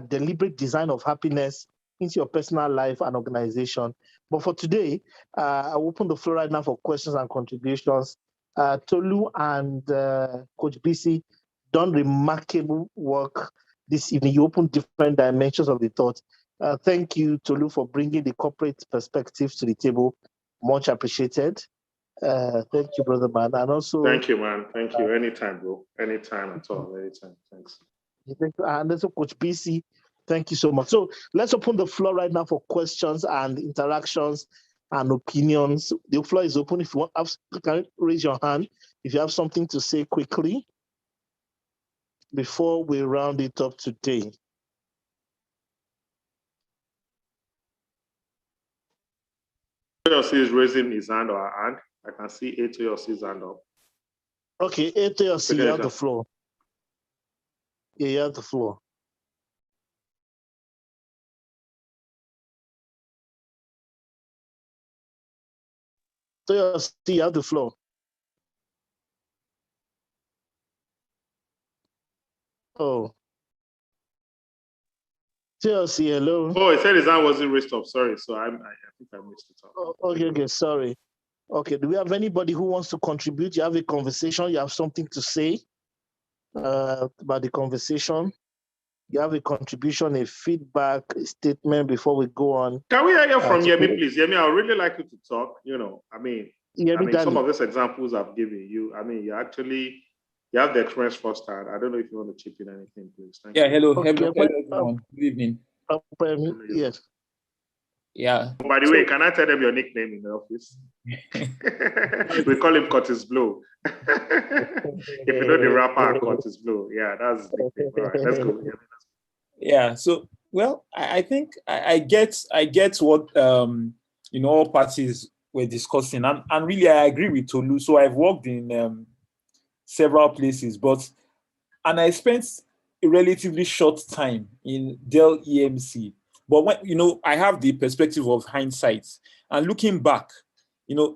[SPEAKER 2] deliberate design of happiness into your personal life and organization. But for today, I'll open the floor right now for questions and contributions. Tolu and Coach BC done remarkable work this evening. You opened different dimensions of the thought. Thank you, Tolu, for bringing the corporate perspective to the table. Much appreciated. Thank you, brother man. And also,
[SPEAKER 3] thank you, man. Thank you. Anytime, bro. Anytime at all. Anytime. Thanks.
[SPEAKER 2] And also, Coach BC, thank you so much. So let's open the floor right now for questions and interactions and opinions. The floor is open. If you want, you can raise your hand if you have something to say quickly before we round it up today.
[SPEAKER 3] Etoyosi is raising his hand or her hand. I can see Etoyosi's hand up.
[SPEAKER 2] Okay, Etoyosi, you have the floor. Yeah, you have the floor. Etoyosi, you have the floor. Oh. Etoyosi, hello.
[SPEAKER 3] Oh, he said his hand wasn't raised up. Sorry, so I think I missed it up.
[SPEAKER 2] Okay, sorry. Okay, do we have anybody who wants to contribute? You have a conversation, you have something to say about the conversation? You have a contribution, a feedback, a statement before we go on?
[SPEAKER 3] Can we hear from Yemi, please? Yemi, I would really like you to talk. You know, I mean, some of these examples I've given you, I mean, you have the experience firsthand. I don't know if you want to chip in anything, please. Thank you.
[SPEAKER 4] Hello, everyone. Good evening.
[SPEAKER 2] Yes.
[SPEAKER 4] Yeah.
[SPEAKER 3] By the way, can I tell them your nickname in the office? We call him Curtis Blow. If you know the rapper Curtis Blow, yeah, that's the nickname. All right, let's go.
[SPEAKER 4] Yeah. So, well, I think I get what all parties were discussing, and really I agree with Tolu. So I've worked in several places, and I spent a relatively short time in Dell EMC. But when I have the perspective of hindsight, and looking back,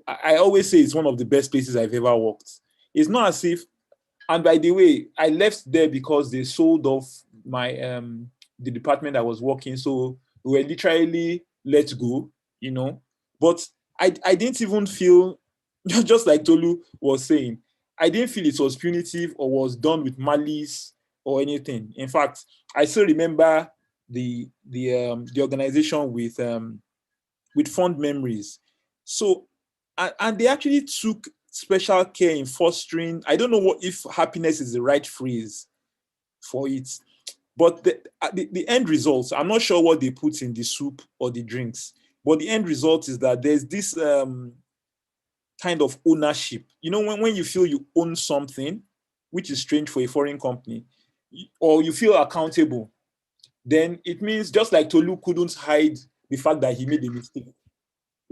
[SPEAKER 4] I always say it's one of the best places I've ever worked. It's not as if, and by the way, I left there because they sold off my the department I was working, so we were literally let go, But I didn't even feel, just like Tolu was saying, I didn't feel it was punitive or was done with malice or anything. In fact, I still remember the organization with fond memories. So, and they actually took special care in fostering. I don't know if happiness is the right phrase for it, but the end results, I'm not sure what they put in the soup or the drinks, but the end result is that there's this kind of ownership. When you feel you own something, which is strange for a foreign company, or you feel accountable, then it means, just like Tolu couldn't hide the fact that he made a mistake.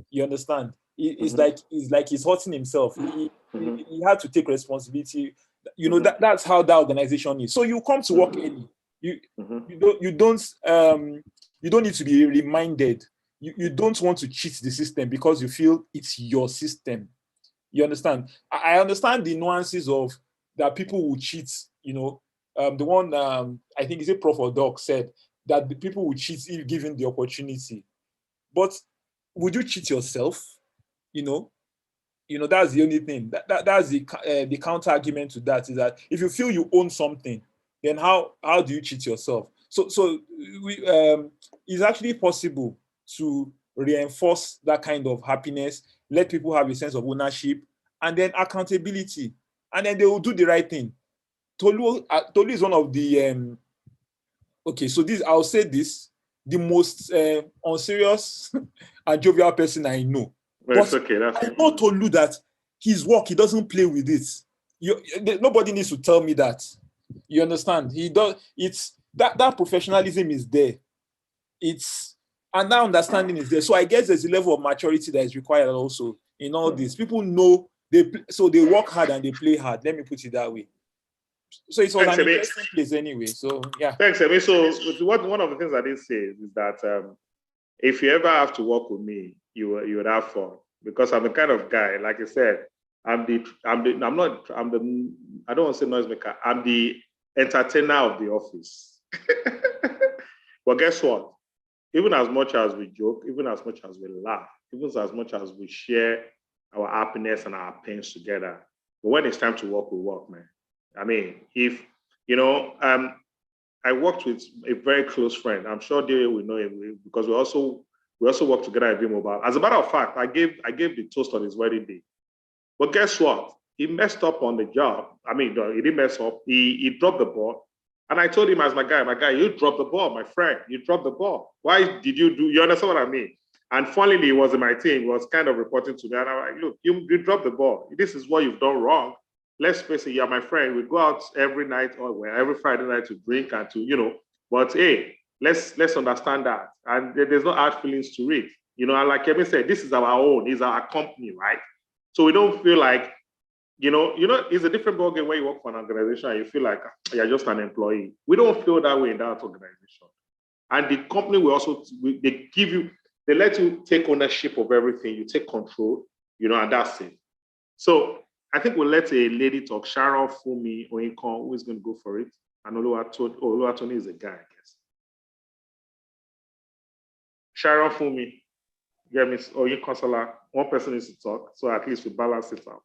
[SPEAKER 4] You understand? It's like he's hurting himself. He had to take responsibility. That's how that organization is. So you come to work early. You don't need to be reminded. You don't want to cheat the system because you feel it's your system. You understand? I understand the nuances of that people will cheat. The one I think is a Prof or Doc said that the people will cheat if given the opportunity. But would you cheat yourself? That's the only thing. That's the counter argument to that, is that if you feel you own something, then how do you cheat yourself? So it's actually possible to reinforce that kind of happiness, let people have a sense of ownership, and then accountability, and then they will do the right thing. Tolu is one of the okay. So I'll say this, the most unserious and jovial person I know.
[SPEAKER 3] But it's okay.
[SPEAKER 4] I know Tolu that his work, he doesn't play with it. Nobody needs to tell me that. You understand? He does. It's that professionalism is there. And that understanding is there. So I guess there's a level of maturity that is required also in all this. People know they work hard and they play hard. Let me put it that way. So it was an interesting place anyway. So yeah.
[SPEAKER 3] Thanks, Emi. So one of the things I did say is that if you ever have to work with me, you would have fun, because I'm the kind of guy, like I said, I don't want to say noisemaker. I'm the entertainer of the office. But guess what? Even as much as we joke, even as much as we laugh, even as much as we share our happiness and our pains together, but when it's time to work, we work, man. I mean, if I worked with a very close friend. I'm sure they will know him because we also work together at V-Mobile. As a matter of fact, I gave the toast on his wedding day. But guess what? He messed up on the job. I mean, he didn't mess up. He dropped the ball. And I told him as my guy, you dropped the ball, my friend. You dropped the ball. Why did you do? You understand what I mean? And funnily, he was in my team. He was kind of reporting to me. And I'm like, look, you dropped the ball. This is what you've done wrong. Let's face it, you're my friend. We go out every night or every Friday night to drink and to, but hey, let's understand that. And there's no hard feelings to it. And like Kevin said, this is our own, it's our company, right? So we don't feel like, it's a different ballgame when you work for an organization and you feel like you're just an employee. We don't feel that way in that organization. And the company will also, they let you take ownership of everything. You take control, and that's it. So I think we'll let a lady talk. Sharon Fumi Oyinkon, who is going to go for it. And Oluwatoni is a guy, I guess. Sharon Fumi, Miss Oyinkon Sola. One person needs to talk, so at least we balance it out.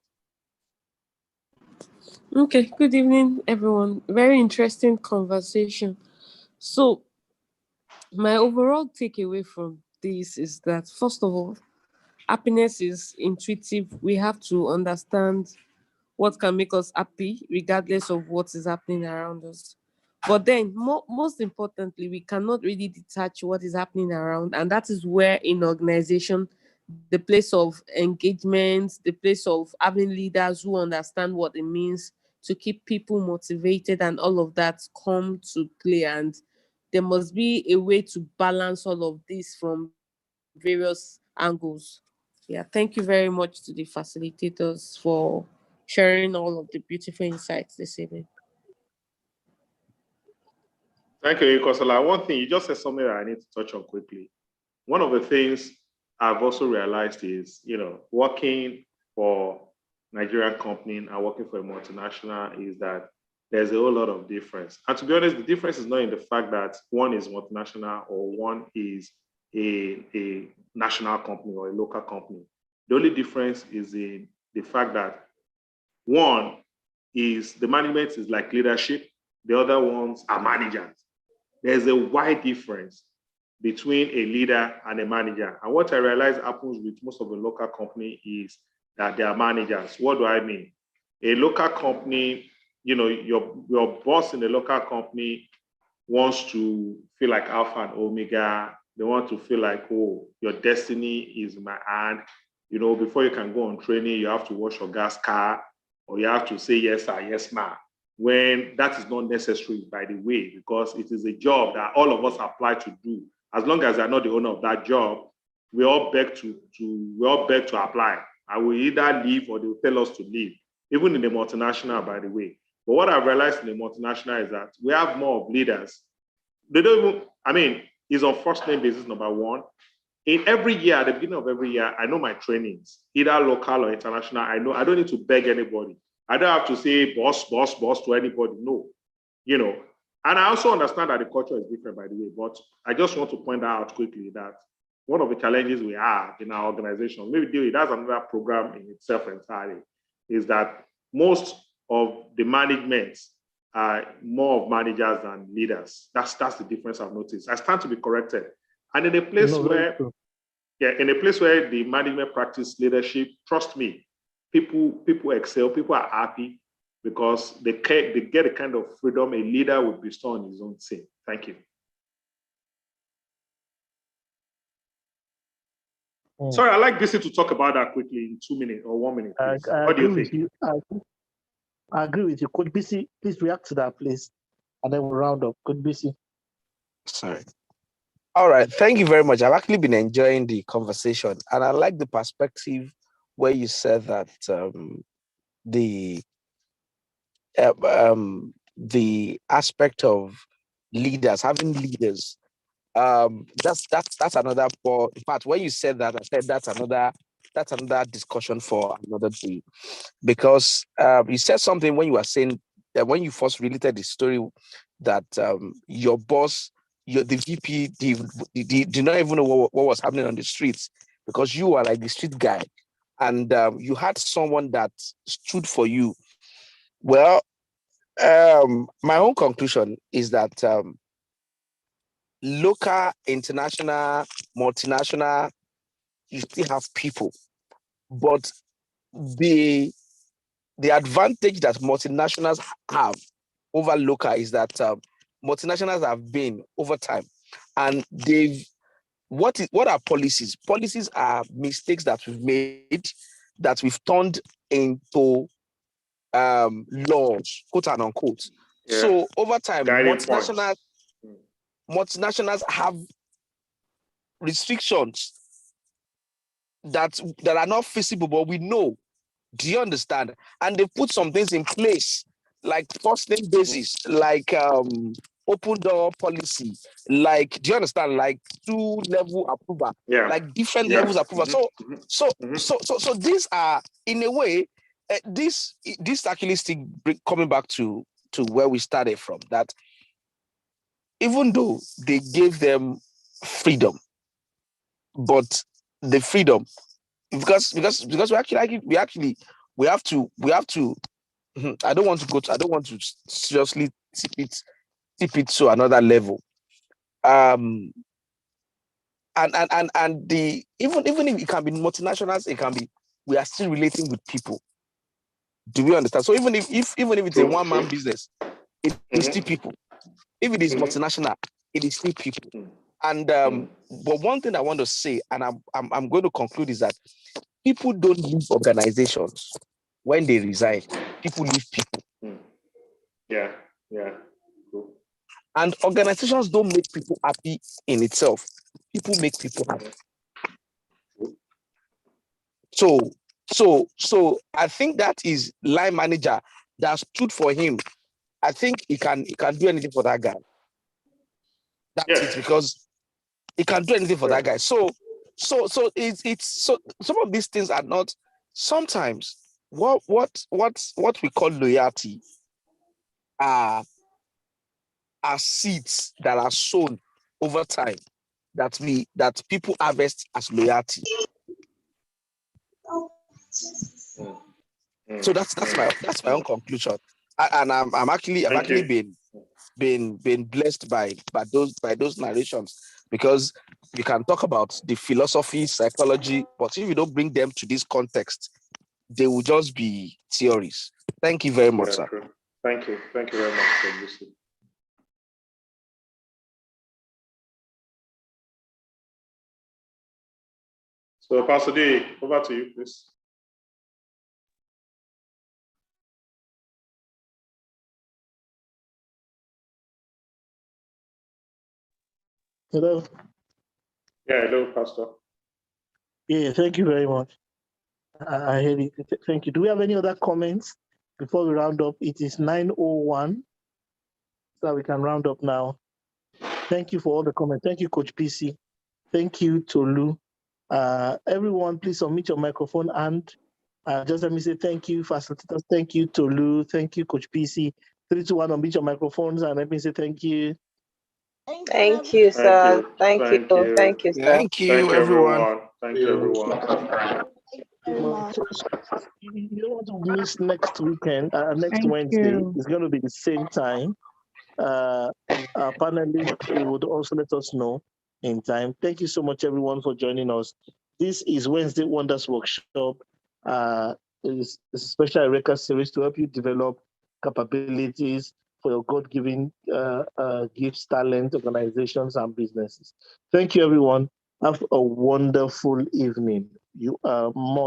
[SPEAKER 5] Okay, good evening, everyone. Very interesting conversation. So, my overall takeaway from this is that, first of all, happiness is intuitive. We have to understand what can make us happy, regardless of what is happening around us. But then, most importantly, we cannot really detach what is happening around. And that is where in organization, the place of engagement, the place of having leaders who understand what it means to keep people motivated and all of that come to play. And there must be a way to balance all of this from various angles. Yeah, thank you very much to the facilitators for sharing all of the beautiful insights this evening.
[SPEAKER 3] Thank you, Kosola. One thing, you just said something that I need to touch on quickly. One of the things I've also realized is, working for Nigerian company and working for a multinational is that there's a whole lot of difference. And to be honest, the difference is not in the fact that one is multinational or one is a national company or a local company. The only difference is in the fact that one is the management is like leadership, the other ones are managers. There's a wide difference between a leader and a manager. And what I realize happens with most of the local company is that they are managers. What do I mean? A local company, your boss in the local company wants to feel like alpha and omega. They want to feel like, oh, your destiny is in my hand. Before you can go on training, you have to wash your gas car, or you have to say yes sir, yes ma'am. When that is not necessary, by the way, because it is a job that all of us apply to do. As long as they're not the owner of that job, we all beg to apply. I will either leave or they will tell us to leave, even in the multinational, by the way. But what I've realized in the multinational is that we have more of leaders. They don't even, it's on first name basis, number one. In every year, at the beginning of every year, I know my trainings, either local or international. I know I don't need to beg anybody. I don't have to say boss to anybody. No, And I also understand that the culture is different, by the way. But I just want to point out quickly that one of the challenges we have in our organization, maybe that's another program in itself entirely, is that most of the management are more of managers than leaders. That's the difference I've noticed. I stand to be corrected. And in a place in a place where the management practice leadership, trust me, people excel, people are happy because they get a kind of freedom a leader would bestow on his own team. Thank you. Sorry, I'd like BC to talk about that quickly in 2 minutes or 1 minute, please. What do you think?
[SPEAKER 2] I agree with you. Could BC please react to that, please? And then we'll round up. Could BC?
[SPEAKER 1] Sorry. All right. Thank you very much. I've actually been enjoying the conversation, and I like the perspective where you said that the aspect of leaders, having leaders, that's another for. In fact, when you said that, I said that's another discussion for another day, because you said something when you were saying that when you first related the story that your boss, the VP, did not even know what was happening on the streets because you were like the street guy, and you had someone that stood for you. Well, my own conclusion is that local, international, multinational, you still have people, but the advantage that multinationals have over local is that multinationals have been over time, and what are policies? Policies are mistakes that we've made that we've turned into laws, quote and unquote. Yeah. So over time, multinationals have restrictions that are not feasible, but we know. Do you understand? And they put some things in place, like first name basis, like open door policy, like, do you understand? Like 2-level approval, like different levels of approval. So these are, in a way, this actually still coming back to where we started from, that even though they gave them freedom, but the freedom, because we have to I don't want to seriously tip it to another level. And the even if it can be multinationals, it can be, we are still relating with people. Do we understand? So even if it's a one-man business, it is still people. If it is multinational, it is still people. And but one thing I want to say, and I'm going to conclude, is that people don't leave organizations when they resign. People leave people.
[SPEAKER 3] Yeah. Cool.
[SPEAKER 1] And organizations don't make people happy in itself. People make people happy. So I think that is line manager that stood for him. I think he can do anything for that guy. That's it, because he can do anything for that guy. So So it's so some of these things are not sometimes what we call loyalty are seeds that are sown over time that people harvest as loyalty. So that's my own conclusion. And I've actually been blessed by those narrations, because we can talk about the philosophy, psychology, but if you don't bring them to this context, they will just be theories. Thank you very much, sir.
[SPEAKER 3] True. Thank you very much, Lucy. So, Pastor D, over to you, please.
[SPEAKER 2] Hello.
[SPEAKER 3] Yeah, hello, Pastor.
[SPEAKER 2] Yeah, thank you very much. I heard it. Thank you. Do we have any other comments before we round up? It is 9:01, so we can round up now. Thank you for all the comments. Thank you, Coach PC. Thank you, Tolu. Everyone, please unmute your microphone and just let me say thank you, facilitators. Thank you, Tolu. Thank you, Coach PC. 3, 2, 1, unmute your microphones and let me say thank you.
[SPEAKER 6] Thank you, sir. Thank you, sir.
[SPEAKER 1] Thank you, everyone.
[SPEAKER 3] Thank you, everyone.
[SPEAKER 2] You don't want to miss next weekend, next
[SPEAKER 7] Thank
[SPEAKER 2] Wednesday.
[SPEAKER 7] you.
[SPEAKER 2] It's going to be the same time. Our panelists would also let us know in time. Thank you so much, everyone, for joining us. This is Wednesday Wonders Workshop. It's a special Eureka series to help you develop capabilities for your God-given gifts, talents, organizations, and businesses. Thank you, everyone. Have a wonderful evening. You are more